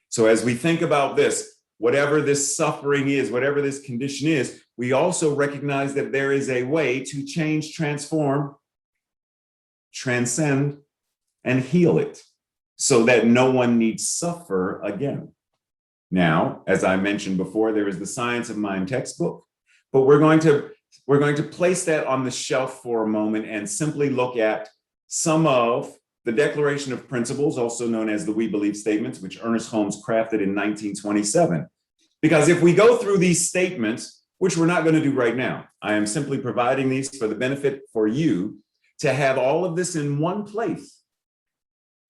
So as we think about this, whatever this suffering is, whatever this condition is, we also recognize that there is a way to change, transform, transcend, and heal it so that no one needs suffer again. Now, as I mentioned before, there is the Science of Mind textbook, but we're going to place that on the shelf for a moment and simply look at some of the Declaration of Principles, also known as the We Believe Statements, which Ernest Holmes crafted in 1927. Because if we go through these statements, which we're not going to do right now, I am simply providing these for the benefit for you to have all of this in one place,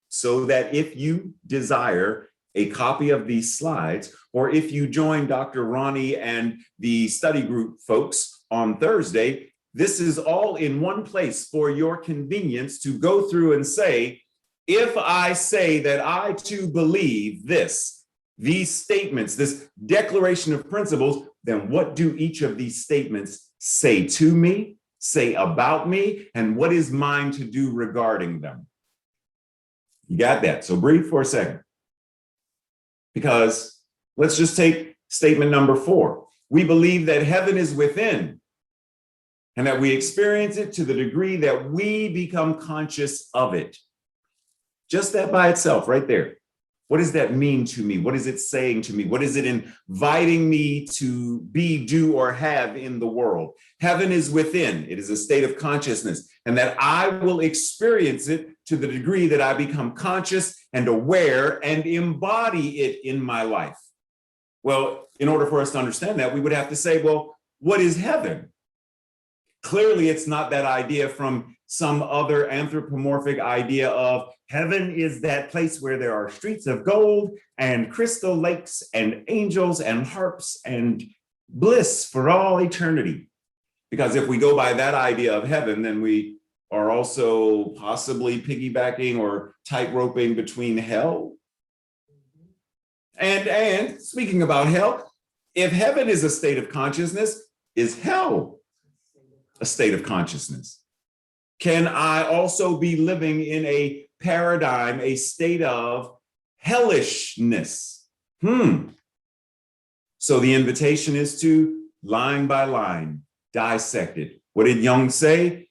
so that if you desire a copy of these slides, or if you join Dr. Ronnie and the study group folks on Thursday, this is all in one place for your convenience to go through and say, if I say that I too believe this, these statements, this Declaration of Principles, then what do each of these statements say to me, say about me, and what is mine to do regarding them? You got that? So breathe for a second. Because let's just take statement number 4. We believe that heaven is within, and that we experience it to the degree that we become conscious of it. Just that by itself, right there. What does that mean to me? What is it saying to me? What is it inviting me to be, do, or have in the world? Heaven is within. It is a state of consciousness, and that I will experience it to the degree that I become conscious and aware and embody it in my life. Well, in order for us to understand that, we would have to say, well, what is heaven? Clearly, it's not that idea from some other anthropomorphic idea of heaven is that place where there are streets of gold and crystal lakes and angels and harps and bliss for all eternity. Because if we go by that idea of heaven, then we are also possibly piggybacking or tightroping between hell. And speaking about hell, if heaven is a state of consciousness, is hell a state of consciousness? Can I also be living in a paradigm, a state of hellishness? So the invitation is to, line by line, dissect it. What did Jung say?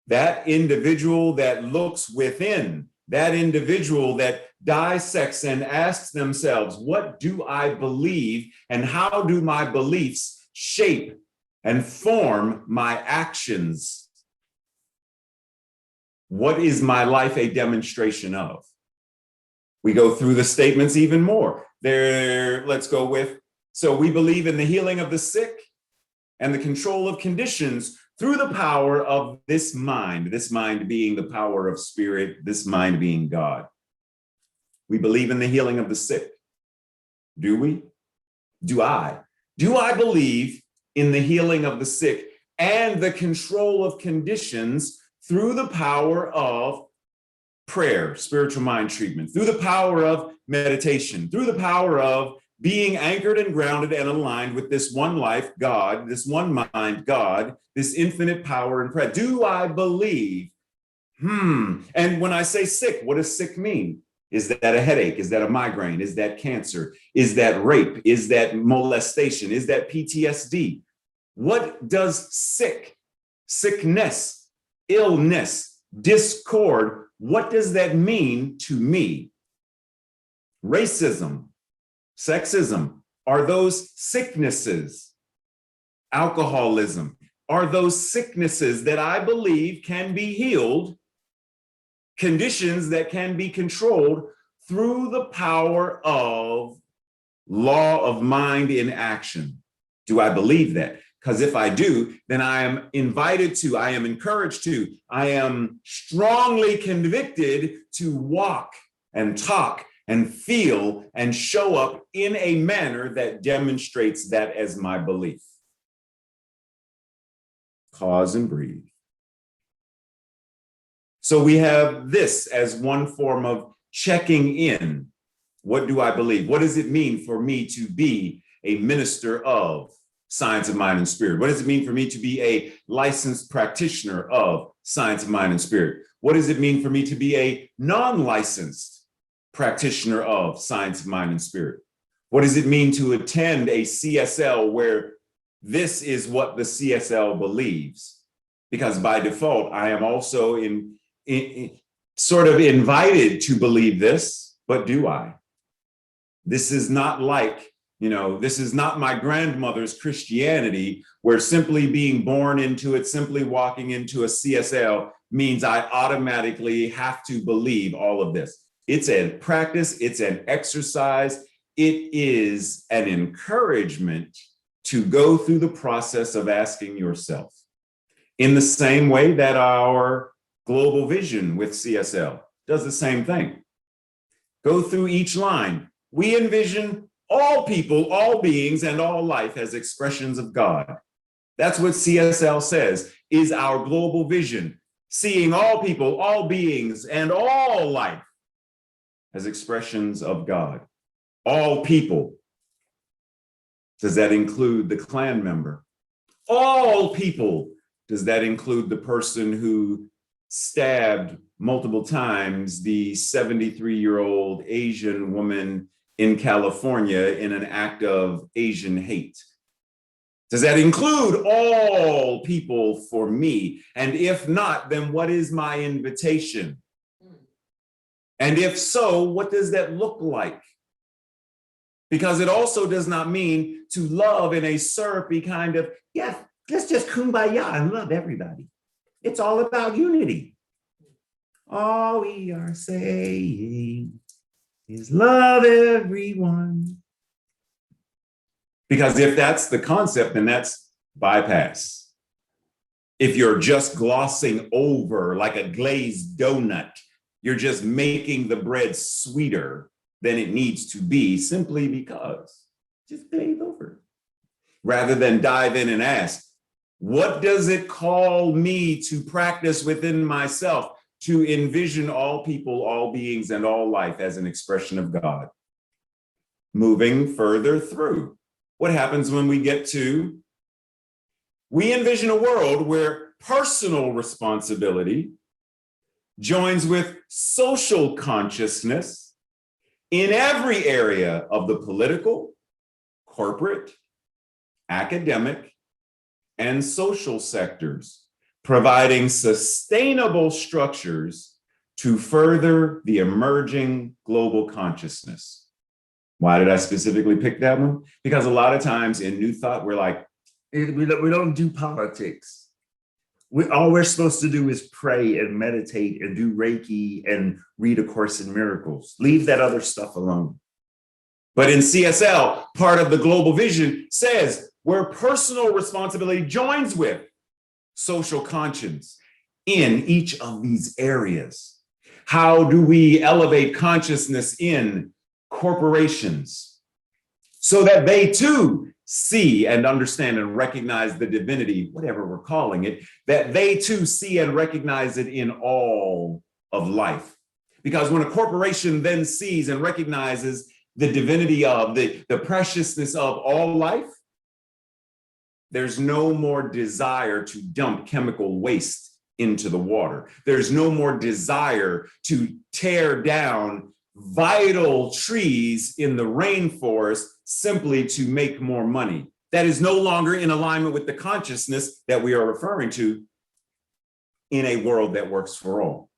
That individual that looks within, that individual that dissects and asks themselves, what do I believe and how do my beliefs shape and form my actions? What is my life a demonstration of? We go through the statements even more. Let's go with, so we believe in the healing of the sick and the control of conditions through the power of this mind being the power of spirit, this mind being God. We believe in the healing of the sick. Do we? Do I? Do I believe in the healing of the sick and the control of conditions through the power of prayer, spiritual mind treatment, through the power of meditation, through the power of being anchored and grounded and aligned with this one life God, this one mind God, this infinite power and prayer? Do I believe? And when I say sick, what does sick mean? Is that a headache? Is that a migraine? Is that cancer? Is that rape? Is that molestation? Is that PTSD? What does sick, sickness, illness, discord, what does that mean to me? racism, sexism are those sicknesses. Alcoholism are those sicknesses that I believe can be healed, conditions that can be controlled through the power of law of mind in action. Do I believe that? Because if I do, then I am invited to, I am encouraged to, I am strongly convicted to walk and talk and feel and show up in a manner that demonstrates that as my belief. Pause and breathe. So we have this as one form of checking in. What do I believe? What does it mean for me to be a minister of science of mind and spirit? What does it mean for me to be a licensed practitioner of science of mind and spirit? What does it mean for me to be a non-licensed practitioner of science of mind and spirit? What does it mean to attend a CSL where this is what the CSL believes? Because by default, I am also sort of invited to believe this, but do I? This is not like, this is not my grandmother's Christianity, where simply being born into it, simply walking into a CSL means I automatically have to believe all of this. It's a practice, it's an exercise, it is an encouragement to go through the process of asking yourself. In the same way that our global vision with CSL does the same thing. Go through each line. We envision all people, all beings, and all life as expressions of God. That's what CSL says is our global vision, seeing all people, all beings, and all life as expressions of God. All people. Does that include the clan member? All people. Does that include the person who stabbed multiple times the 73-year-old Asian woman in California in an act of Asian hate? Does that include all people for me? And if not, then what is my invitation? And if so, what does that look like? Because it also does not mean to love in a syrupy kind of, yeah, let's just kumbaya and love everybody. It's all about unity. All we are saying is love everyone. Because if that's the concept, then that's bypass. If you're just glossing over like a glazed donut, you're just making the bread sweeter than it needs to be simply because just glaze over. Rather than dive in and ask, what does it call me to practice within myself to envision all people, all beings, and all life as an expression of God? Moving further through. What happens when we get to, we envision a world where personal responsibility joins with social consciousness in every area of the political, corporate, academic, and social sectors, providing sustainable structures to further the emerging global consciousness. Why did I specifically pick that one? Because a lot of times in New Thought, we're like, we don't do politics. All we're supposed to do is pray and meditate and do Reiki and read A Course in Miracles. Leave that other stuff alone. But in CSL, part of the global vision says where personal responsibility joins with social conscience in each of these areas. How do we elevate consciousness in corporations so that they too see and understand and recognize the divinity, whatever we're calling it, that they too see and recognize it in all of life? Because when a corporation then sees and recognizes the divinity of, the preciousness of all life, there's no more desire to dump chemical waste into the water. There's no more desire to tear down vital trees in the rainforest simply to make more money. That is no longer in alignment with the consciousness that we are referring to in a world that works for all.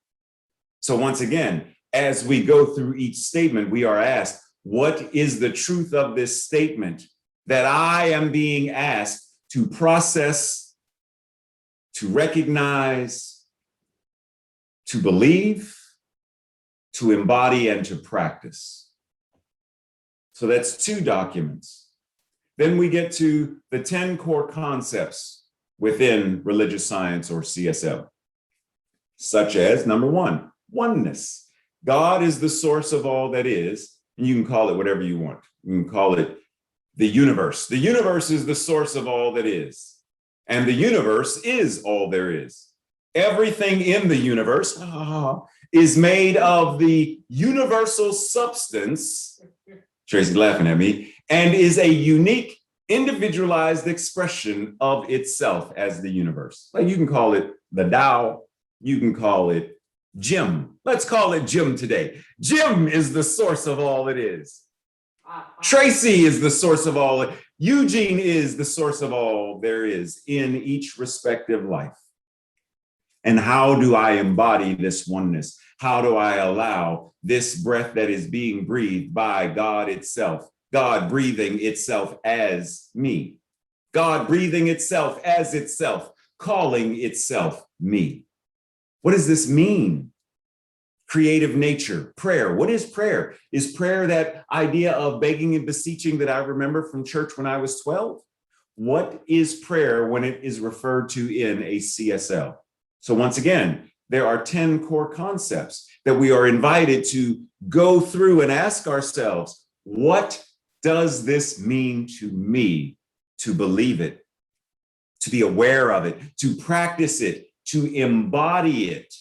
So once again, as we go through each statement, we are asked, what is the truth of this statement that I am being asked to process, to recognize, to believe, to embody, and to practice? So that's 2 documents. Then we get to the 10 core concepts within religious science or CSL, such as number 1, oneness. God is the source of all that is, and you can call it whatever you want. You can call it the universe. The universe is the source of all that is, and the universe is all there is. Everything in the universe is made of the universal substance, Tracy's laughing at me, and is a unique, individualized expression of itself as the universe. Like you can call it the Tao, you can call it Jim. Let's call it Jim today. Jim is the source of all it is. Tracy is the source of all. Eugene is the source of all there is in each respective life. And how do I embody this oneness? How do I allow this breath that is being breathed by God itself, God breathing itself as me, God breathing itself as itself, calling itself me? What does this mean? Creative nature, prayer. What is prayer? Is prayer that idea of begging and beseeching that I remember from church when I was 12? What is prayer when it is referred to in a CSL? So once again, there are 10 core concepts that we are invited to go through and ask ourselves, what does this mean to me to believe it, to be aware of it, to practice it, to embody it,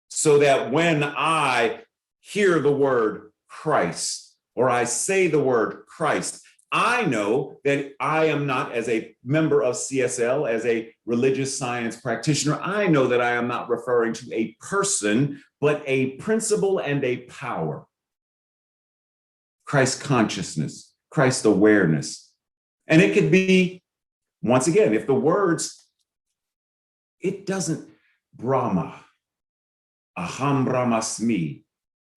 so that when I hear the word Christ or I say the word Christ, I know that I am not, as a member of CSL, as a religious science practitioner, I know that I am not referring to a person, but a principle and a power. Christ consciousness, Christ awareness. And it could be, once again, if the words, it doesn't, Brahma, Aham Brahmasmi,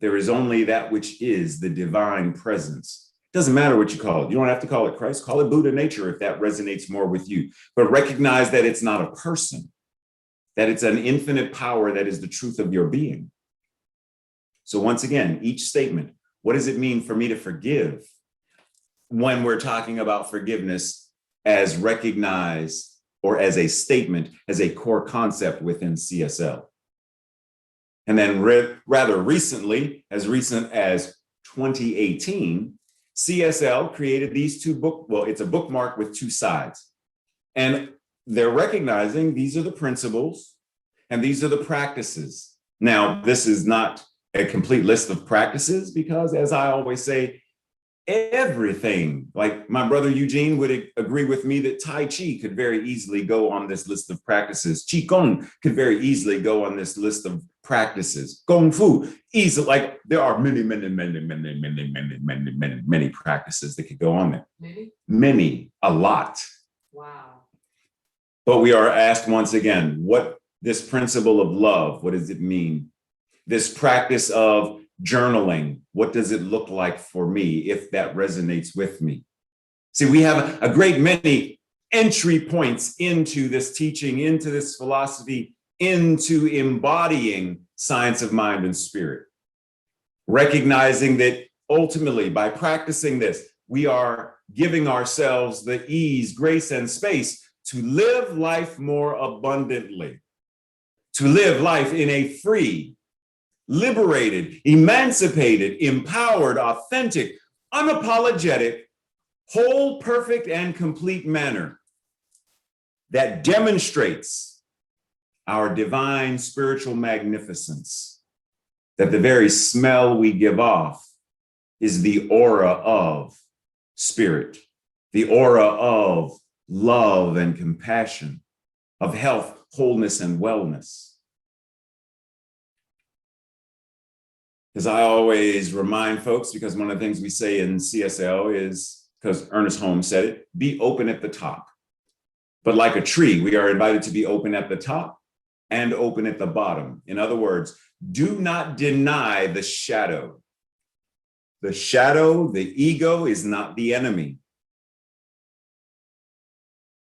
there is only that which is the divine presence. Doesn't matter what you call it. You don't have to call it Christ. Call it Buddha nature if that resonates more with you. But recognize that it's not a person, that it's an infinite power that is the truth of your being. So once again, each statement, what does it mean for me to forgive when we're talking about forgiveness as recognized or as a statement, as a core concept within CSL? And then rather recently, as recent as 2018, CSL created these 2 it's a bookmark with 2 sides. And they're recognizing these are the principles and these are the practices. Now, this is not a complete list of practices because, as I always say, everything, like my brother Eugene would agree with me that Tai Chi could very easily go on this list of practices. Qigong could very easily go on this list of practices. Kung Fu, easily, like there are many practices that could go on there. Many, a lot. Wow. But we are asked once again, what this principle of love, what does it mean? This practice of journaling, what does it look like for me if that resonates with me? See, we have a great many entry points into this teaching, into this philosophy, into embodying science of mind and spirit. Recognizing that ultimately by practicing this, we are giving ourselves the ease, grace, and space to live life more abundantly, to live life in a free, liberated, emancipated, empowered, authentic, unapologetic, whole, perfect, and complete manner that demonstrates our divine spiritual magnificence, that the very smell we give off is the aura of spirit, the aura of love and compassion, of health, wholeness, and wellness. As I always remind folks, because one of the things we say in CSL is, because Ernest Holmes said it, be open at the top. But like a tree, we are invited to be open at the top and open at the bottom. In other words, do not deny the shadow. The shadow, the ego, is not the enemy.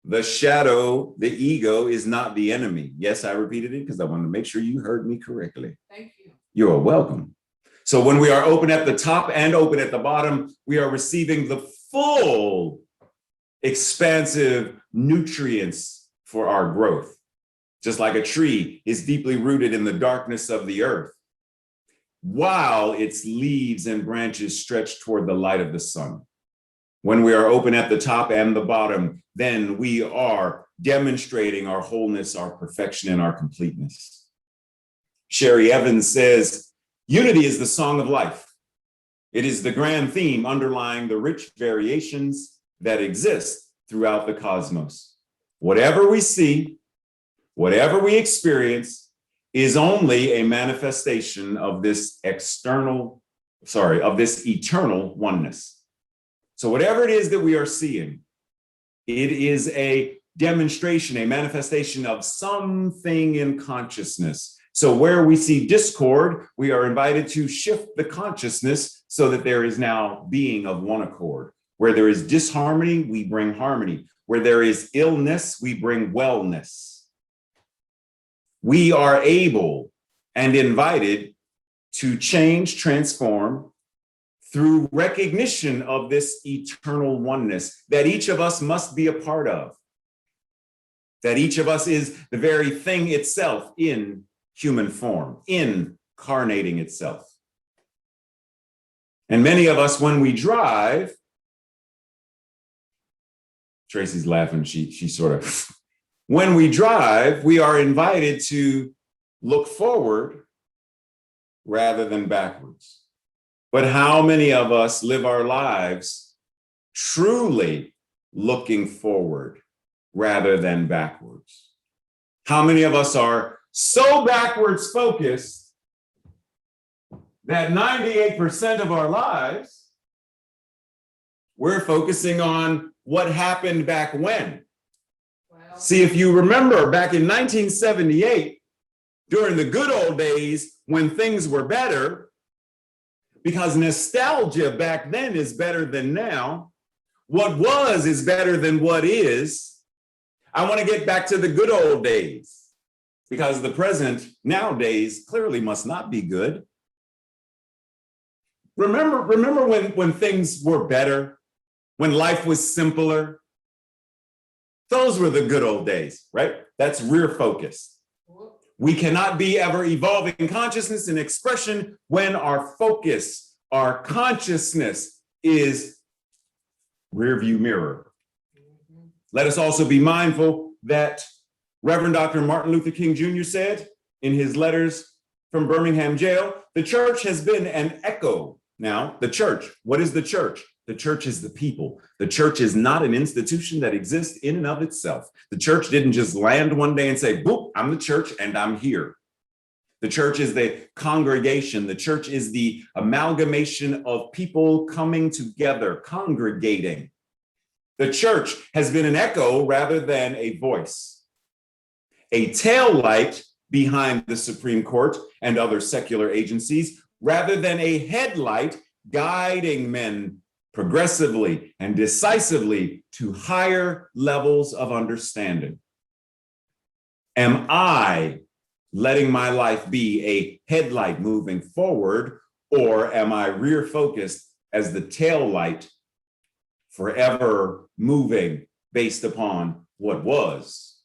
The shadow, the ego, is not the enemy. Yes, I repeated it because I wanted to make sure you heard me correctly. Thank you. You are welcome. So when we are open at the top and open at the bottom, we are receiving the full expansive nutrients for our growth. Just like a tree is deeply rooted in the darkness of the earth, while its leaves and branches stretch toward the light of the sun. When we are open at the top and the bottom, then we are demonstrating our wholeness, our perfection, and our completeness. Sherry Evans says, unity is the song of life. It is the grand theme underlying the rich variations that exist throughout the cosmos. Whatever we see, whatever we experience is only a manifestation of this eternal oneness. So whatever it is that we are seeing, it is a demonstration, a manifestation of something in consciousness. So where we see discord, we are invited to shift the consciousness so that there is now being of one accord. Where there is disharmony, we bring harmony. Where there is illness, we bring wellness. We are able and invited to change, transform through recognition of this eternal oneness that each of us must be a part of. That each of us is the very thing itself in human form, incarnating itself. And many of us, when we drive, Tracy's laughing, she sort of, when we drive, we are invited to look forward rather than backwards. But how many of us live our lives truly looking forward rather than backwards? How many of us are so backwards focused that 98% of our lives, we're focusing on what happened back when? Wow. See, if you remember back in 1978, during the good old days when things were better, because nostalgia back then is better than now, what was is better than what is. I want to get back to the good old days because the present nowadays clearly must not be good. Remember when things were better, when life was simpler? Those were the good old days, right? That's rear focus. We cannot be ever evolving consciousness and expression when our focus, our consciousness is rear view mirror. Let us also be mindful that Reverend Dr. Martin Luther King Jr. said in his letters from Birmingham jail, the church has been an echo. Now, the church, what is the church? The church is the people. The church is not an institution that exists in and of itself. The church didn't just land one day and say, boop, I'm the church and I'm here. The church is the congregation. The church is the amalgamation of people coming together, congregating. The church has been an echo rather than a voice, a tail light behind the Supreme Court and other secular agencies, rather than a headlight guiding men progressively and decisively to higher levels of understanding. Am I letting my life be a headlight moving forward, or am I rear focused as the tail light forever moving based upon what was,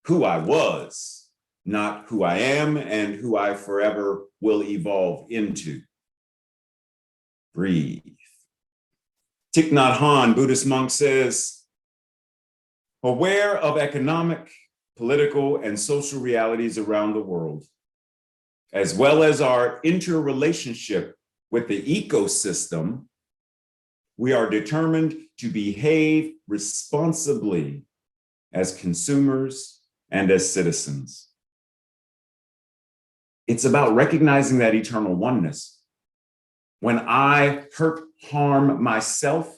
who I was, not who I am and who I forever will evolve into? Breathe. Thich Nhat Hanh, Buddhist monk, says, aware of economic, political, and social realities around the world, as well as our interrelationship with the ecosystem, we are determined to behave responsibly as consumers and as citizens. It's about recognizing that eternal oneness. When I harm myself,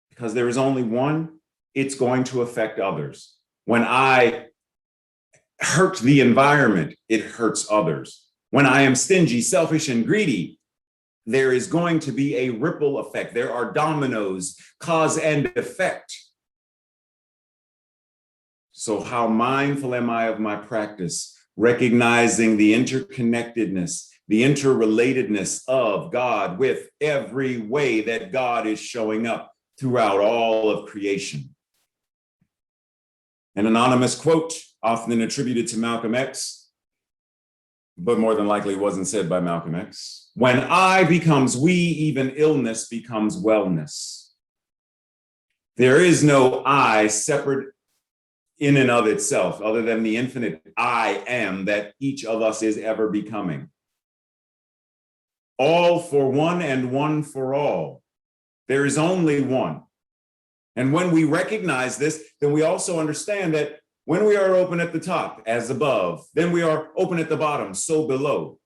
because there is only one, it's going to affect others. When I hurt the environment, it hurts others. When I am stingy, selfish, and greedy, there is going to be a ripple effect. There are dominoes, cause and effect. So how mindful am I of my practice, recognizing the interconnectedness, the interrelatedness of God with every way that God is showing up throughout all of creation. An anonymous quote, often attributed to Malcolm X, but more than likely wasn't said by Malcolm X. When I becomes we, even illness becomes wellness. There is no I separate in and of itself, other than the infinite I am that each of us is ever becoming. All for one and one for all. There is only one. And when we recognize this, then we also understand that when we are open at the top, as above, then we are open at the bottom, so below.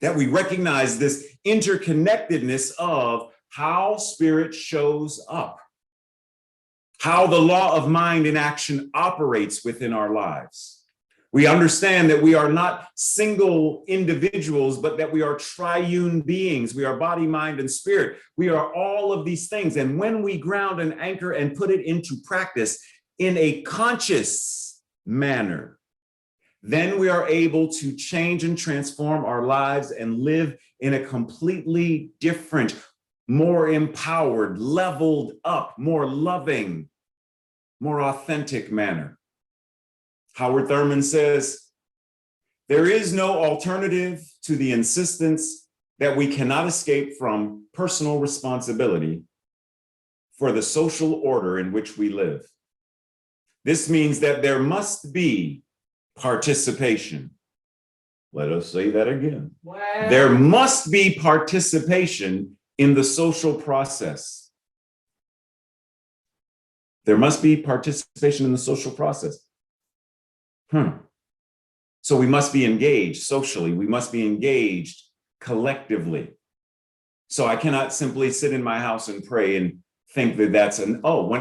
That we recognize this interconnectedness of how spirit shows up, how the law of mind in action operates within our lives. We understand that we are not single individuals, but that we are triune beings. We are body, mind, and spirit. We are all of these things. And when we ground and anchor and put it into practice in a conscious manner, then we are able to change and transform our lives and live in a completely different, more empowered, leveled up, more loving, more authentic manner. Howard Thurman says, there is no alternative to the insistence that we cannot escape from personal responsibility for the social order in which we live. This means that there must be participation. Let us say that again. Wow. There must be participation in the social process. There must be participation in the social process. So we must be engaged socially. We must be engaged collectively. So I cannot simply sit in my house and pray and think that that's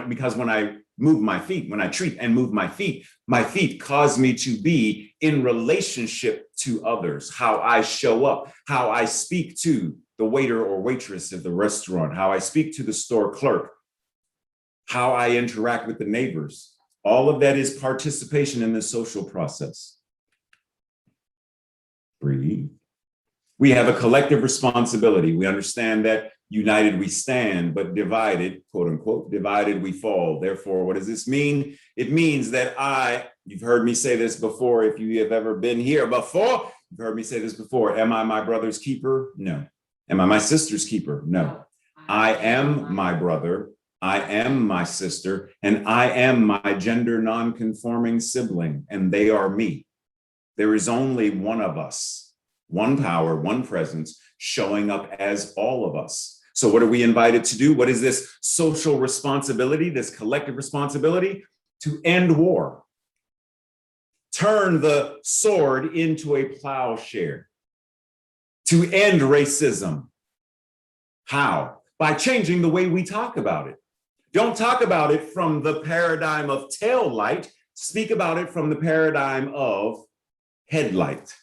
because when I move my feet, when I treat and move my feet cause me to be in relationship to others, how I show up, how I speak to the waiter or waitress at the restaurant, how I speak to the store clerk, how I interact with the neighbors. All of that is participation in the social process. Breathe. We have a collective responsibility. We understand that united we stand, but divided, quote unquote, divided we fall. Therefore, what does this mean? It means that you've heard me say this before, if you have ever been here before, you've heard me say this before. Am I my brother's keeper? No. Am I my sister's keeper? No. I am my brother. I am my sister, and I am my gender non-conforming sibling, and they are me. There is only one of us, one power, one presence, showing up as all of us. So what are we invited to do? What is this social responsibility, this collective responsibility? To end war. Turn the sword into a plowshare. To end racism. How? By changing the way we talk about it. Don't talk about it from the paradigm of tail light. Speak about it from the paradigm of headlight.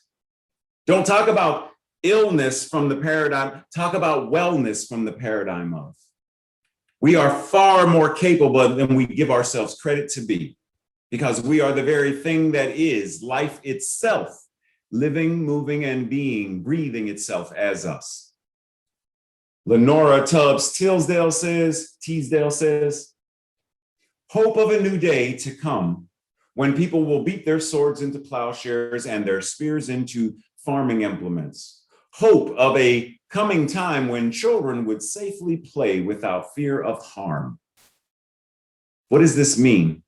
Don't talk about illness from the paradigm. Talk about wellness from the paradigm of. We are far more capable than we give ourselves credit to be, because we are the very thing that is life itself, living, moving, and being, breathing itself as us. Lenora Tubbs Teasdale says, hope of a new day to come when people will beat their swords into plowshares and their spears into farming implements. Hope of a coming time when children would safely play without fear of harm. What does this mean?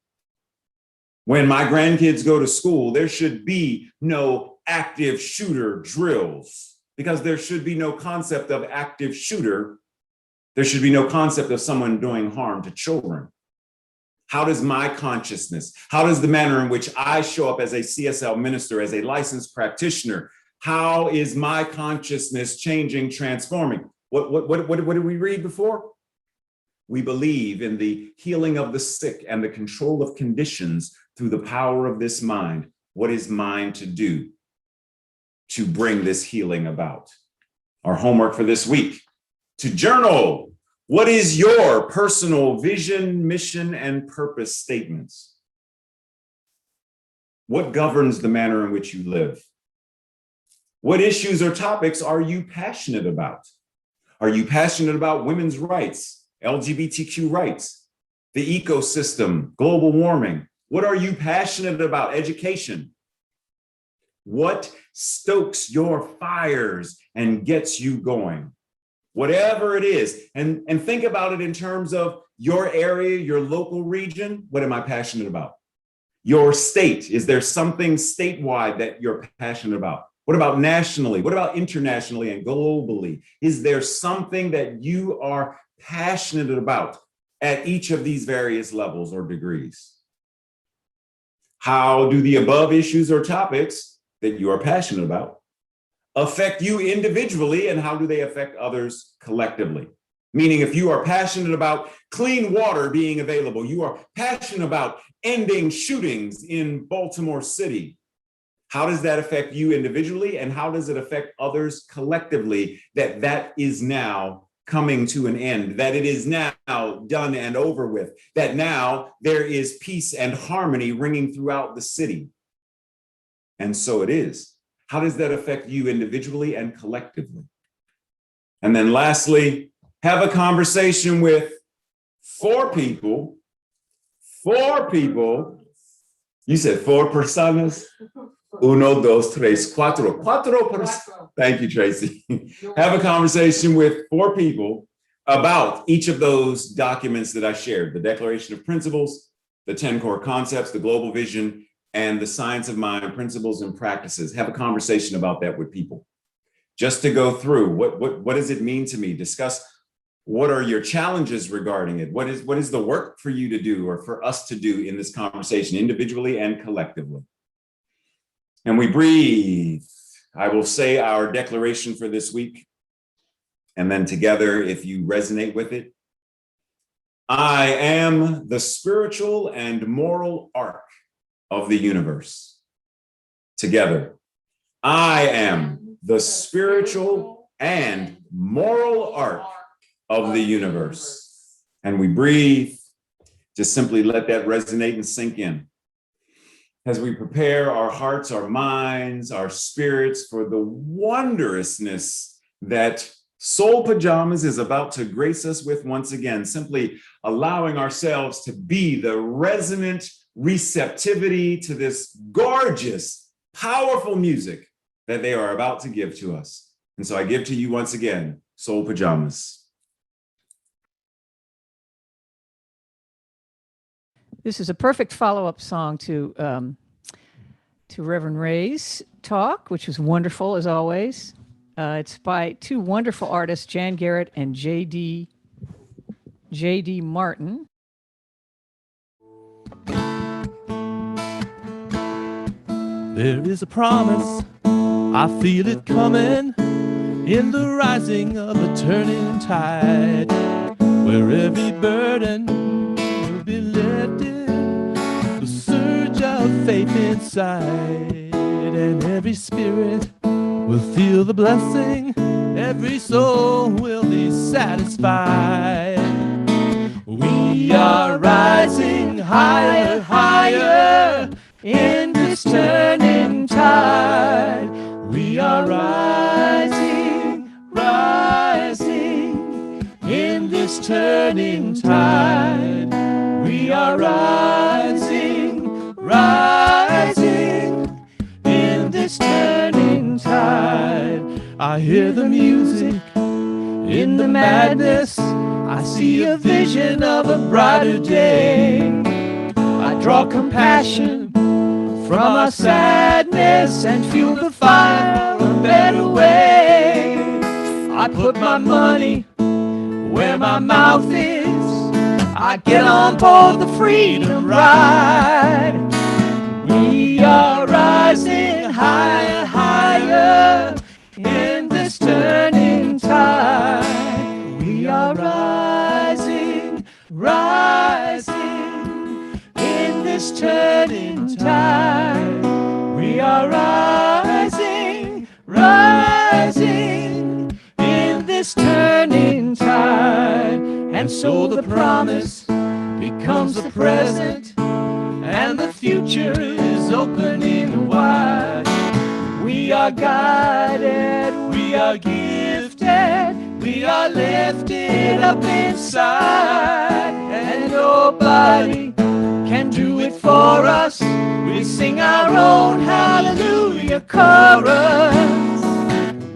When my grandkids go to school, there should be no active shooter drills, because there should be no concept of active shooter. There should be no concept of someone doing harm to children. How does my consciousness, how does the manner in which I show up as a CSL minister, as a licensed practitioner, how is my consciousness changing, transforming? What did we read before? We believe in the healing of the sick and the control of conditions through the power of this mind. What is mind to do? to bring this healing about. Our homework for this week, to journal. What is your personal vision, mission, and purpose statements? What governs the manner in which you live? What issues or topics are you passionate about? Are you passionate about women's rights, LGBTQ rights, the ecosystem, global warming? What are you passionate about? Education. What stokes your fires and gets you going? Whatever it is. And think about it in terms of your area, your local region. What am I passionate about? Your state. Is there something statewide that you're passionate about? What about nationally? What about internationally and globally? Is there something that you are passionate about at each of these various levels or degrees? How do the above issues or topics that you are passionate about affect you individually, and how do they affect others collectively? Meaning, if you are passionate about clean water being available, you are passionate about ending shootings in Baltimore City, how does that affect you individually, and how does it affect others collectively, that is now coming to an end, that it is now done and over with, that now there is peace and harmony ringing throughout the city? And so it is. How does that affect you individually and collectively? And then lastly, have a conversation with four people. You said four personas? Uno, dos, tres, cuatro. Cuatro personas. Thank you, Tracy. Have a conversation with four people about each of those documents that I shared: the Declaration of Principles, the 10 core concepts, the global vision, and the science of mind, principles and practices. Have a conversation about that with people. Just to go through, what does it mean to me? Discuss what are your challenges regarding it? What is the work for you to do or for us to do in this conversation, individually and collectively? And we breathe. I will say our declaration for this week, and then together, if you resonate with it. I am the spiritual and moral arc of the universe. Together, I am the spiritual and moral arc of the universe. And we breathe. Just simply let that resonate and sink in as we prepare our hearts, our minds, our spirits for the wondrousness that Soulpajamas is about to grace us with once again, simply allowing ourselves to be the resonant receptivity to this gorgeous, powerful music that they are about to give to us. And so I give to you once again, Soulpajamas. This is a perfect follow-up song to Reverend Ray's talk, which was wonderful as always. It's by two wonderful artists, Jan Garrett and J.D. Martin. There is a promise, I feel it coming, in the rising of a turning tide, where every burden will be lifted, the surge of faith inside, and every spirit will feel the blessing, every soul will be satisfied. We are rising higher, higher in this turning tide. We are rising, rising in this turning tide. We are rising, rising in this turning tide. I hear the music in the madness. I see a vision of a brighter day. I draw compassion from our sadness and fuel the fire of a better way. I put my money where my mouth is. I get on board the freedom ride. We are rising higher, higher in this turning tide. We are rising, rising in this turning tide. We are rising, And so the promise becomes the present, and the future is opening wide. We are guided, we are gifted, we are lifted up inside, and nobody can do it for us. We sing our own hallelujah chorus.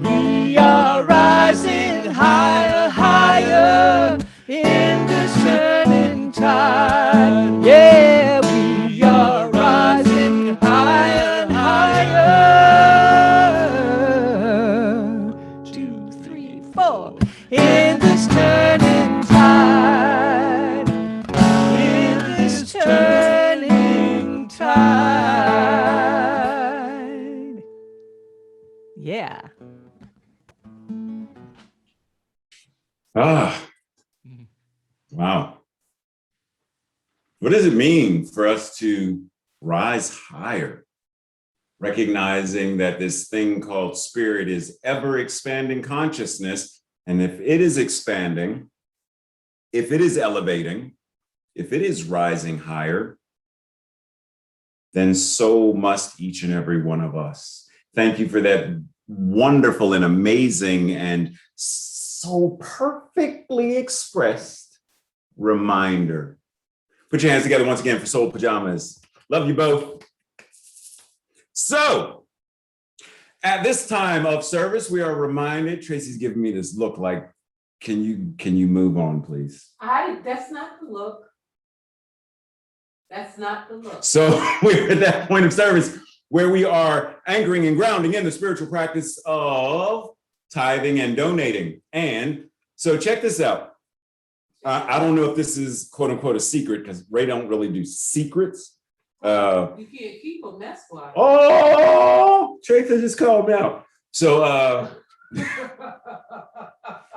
We are rising higher, higher in this turning tide. Yeah, we are rising higher, higher. 2, 3, 4. In this turning tide. In this turning tide. Yeah. Ah, wow. What does it mean for us to rise higher? Recognizing that this thing called spirit is ever expanding consciousness. And if it is expanding, if it is elevating, if it is rising higher, then so must each and every one of us. Thank you for that wonderful and amazing and so perfectly expressed reminder. Put your hands together once again for Soulpajamas. Love you both. So, at this time of service, we are reminded, Tracy's giving me this look like, can you move on, please? That's not the look. That's not the look. So we're at that point of service where we are anchoring and grounding in the spiritual practice of tithing and donating. And so check this out. I don't know if this is quote unquote a secret because Ray don't really do secrets. You can't keep them, that's why. Oh, Tracy just called me out. So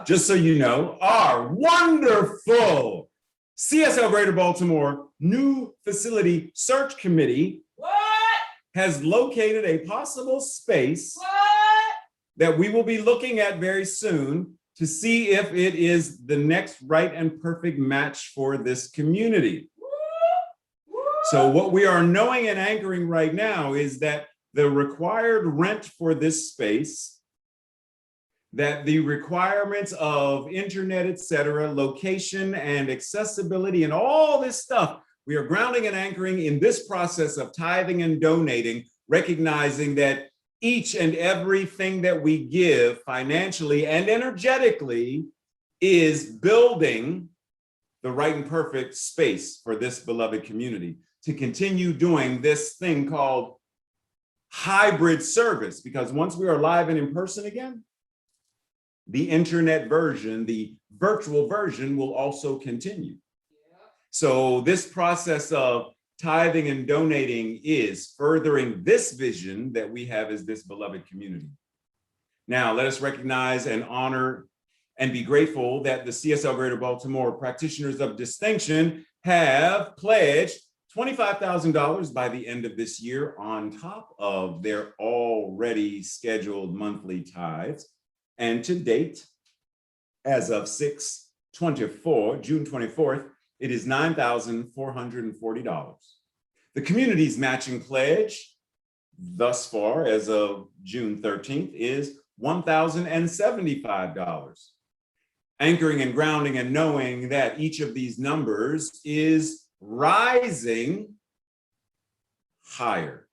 just so you know, our wonderful CSL Greater Baltimore new facility search committee has located a possible space that we will be looking at very soon to see if it is the next right and perfect match for this community. So what we are knowing and anchoring right now is that the required rent for this space, that the requirements of internet, et cetera, location and accessibility and all this stuff, we are grounding and anchoring in this process of tithing and donating, recognizing that each and everything that we give financially and energetically is building the right and perfect space for this beloved community to continue doing this thing called hybrid service. Because once we are live and in person again, the internet version, the virtual version will also continue. So this process of tithing and donating is furthering this vision that we have as this beloved community. Now, let us recognize and honor and be grateful that the CSL Greater Baltimore Practitioners of Distinction have pledged $25,000 by the end of this year on top of their already scheduled monthly tithes. And to date, as of June 24th, it is $9,440. The community's matching pledge thus far as of June 13th is $1,075. Anchoring and grounding and knowing that each of these numbers is rising higher.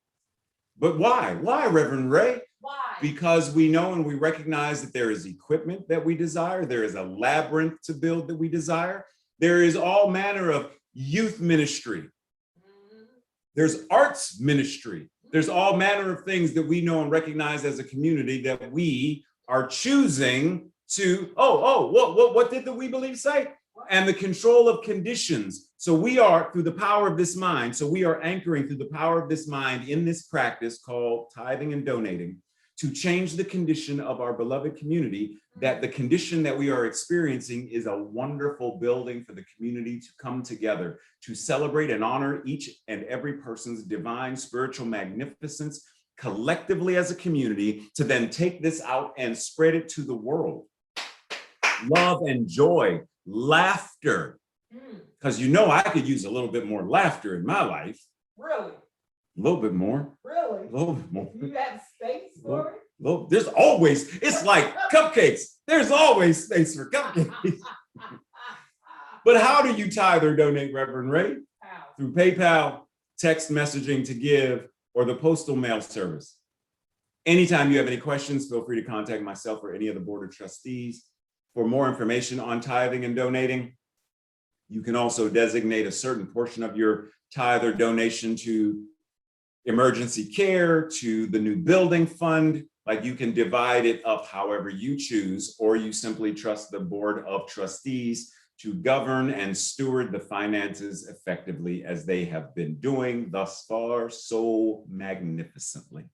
But why? Why, Reverend Ray? Why? Because we know and we recognize that there is equipment that we desire. There is a labyrinth to build that we desire. There is all manner of youth ministry. There's arts ministry. There's all manner of things that we know and recognize as a community that we are choosing to, what did the We Believe say? And the control of conditions. So we are, through the power of this mind, so we are anchoring through the power of this mind in this practice called tithing and donating to change the condition of our beloved community, that the condition that we are experiencing is a wonderful building for the community to come together, to celebrate and honor each and every person's divine spiritual magnificence collectively as a community, to then take this out and spread it to the world. Love and joy laughter. Because you know I could use a little bit more laughter in my life. Really? A little bit more. Really? A little bit more. You have space for it? There's always, it's like cupcakes. There's always space for cupcakes. But how do you tithe or donate, Reverend Ray? How? Through PayPal, text messaging to give, or the postal mail service. Anytime you have any questions, feel free to contact myself or any of the Board of Trustees. For more information on tithing and donating, you can also designate a certain portion of your tithe or donation to emergency care, to the new building fund. Like, you can divide it up however you choose, or you simply trust the Board of Trustees to govern and steward the finances effectively, as they have been doing thus far so magnificently.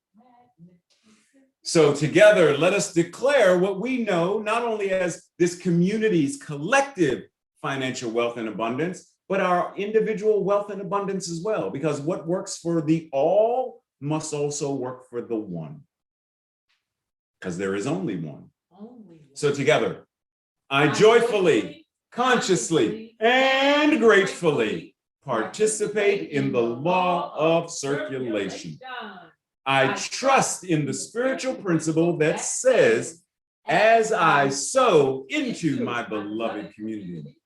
So together, let us declare what we know, not only as this community's collective financial wealth and abundance, but our individual wealth and abundance as well, because what works for the all must also work for the one, because there is only one. So together, I joyfully, consciously, and gratefully participate in the law of circulation. I trust in the spiritual principle that says, as I sow into my beloved community,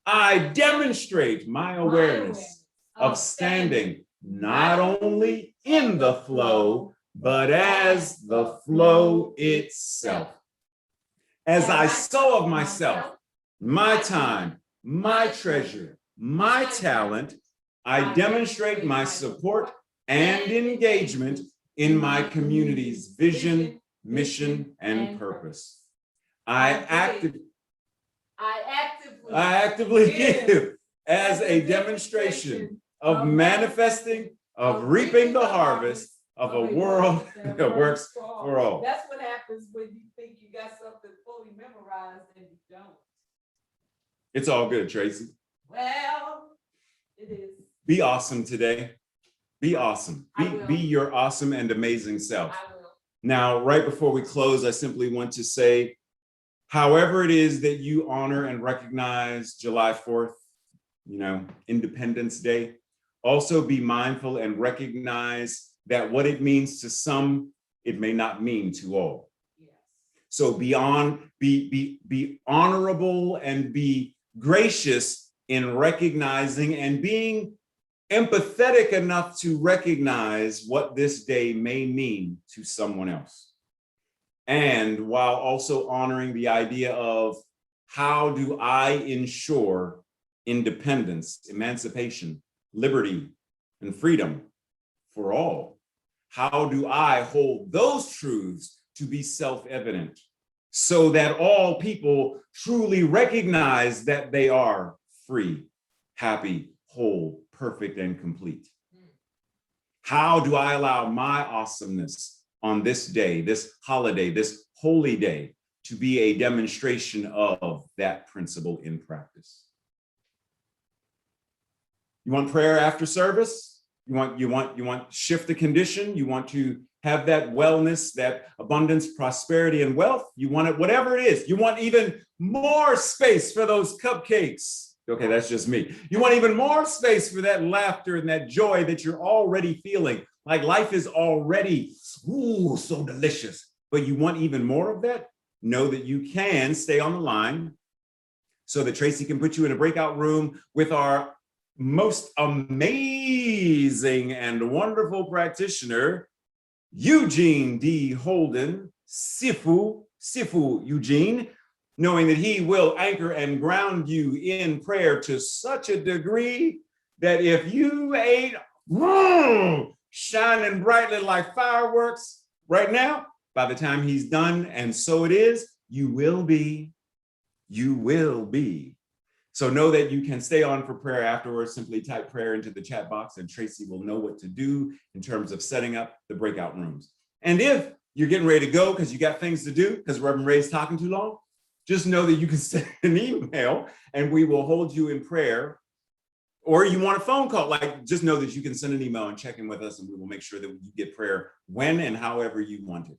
I demonstrate my awareness of standing not only in the flow, but as the flow itself. As I sow of myself, my time, my treasure, my talent, I demonstrate my support and engagement in my community's vision, mission, and purpose. I actively give as a demonstration of manifesting, of reaping the harvest of a world that works for all. That's what happens when you think you got something fully memorized and you don't. It's all good, Tracy. Well, it is. Be awesome today. Be awesome. Be your awesome and amazing self. I will. Now, right before we close, I simply want to say, however it is that you honor and recognize July 4th, Independence Day, also be mindful and recognize that what it means to some, it may not mean to all. Yes. So be honorable and be gracious in recognizing and being empathetic enough to recognize what this day may mean to someone else. And while also honoring the idea of, how do I ensure independence, emancipation, liberty, and freedom for all? How do I hold those truths to be self-evident so that all people truly recognize that they are free, happy, whole, perfect, and complete? How do I allow my awesomeness on this day, this holiday, this holy day, to be a demonstration of that principle in practice? You want prayer after service? You want shift the condition? You want to have that wellness, that abundance, prosperity, and wealth? You want it, whatever it is. You want even more space for those cupcakes. Okay, that's just me. You want even more space for that laughter and that joy that you're already feeling. Like life is already, so delicious. But you want even more of that? Know that you can stay on the line so that Tracy can put you in a breakout room with our most amazing and wonderful practitioner, Eugene D. Holden, Sifu Eugene, knowing that he will anchor and ground you in prayer to such a degree that if you ain't shining brightly like fireworks right now, by the time he's done, and so it is, you will be. So know that you can stay on for prayer afterwards. Simply type prayer into the chat box and Tracy will know what to do in terms of setting up the breakout rooms. And if you're getting ready to go because you got things to do, because Reverend Ray's talking too long, just know that you can send an email and we will hold you in prayer. Or you want a phone call, just know that you can send an email and check in with us and we will make sure that you get prayer when and however you want it.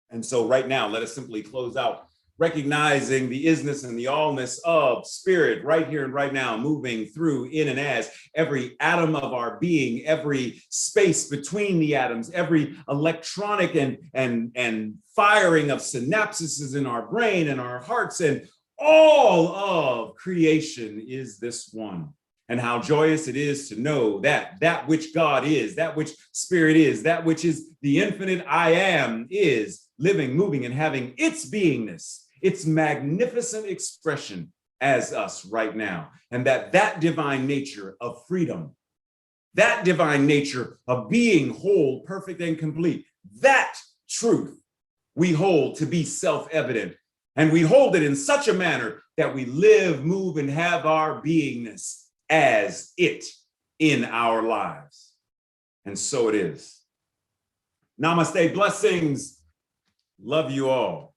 And so right now, let us simply close out recognizing the isness and the allness of spirit right here and right now, moving through, in and as every atom of our being, every space between the atoms, every electronic and firing of synapses in our brain and our hearts, and all of creation is this one. And how joyous it is to know that that which God is, that which spirit is, that which is the infinite I am is living, moving, and having its beingness, its magnificent expression as us right now. And that divine nature of freedom, that divine nature of being whole, perfect, and complete, that truth we hold to be self-evident. And we hold it in such a manner that we live, move, and have our beingness as it in our lives. And so it is. Namaste, blessings. Love you all.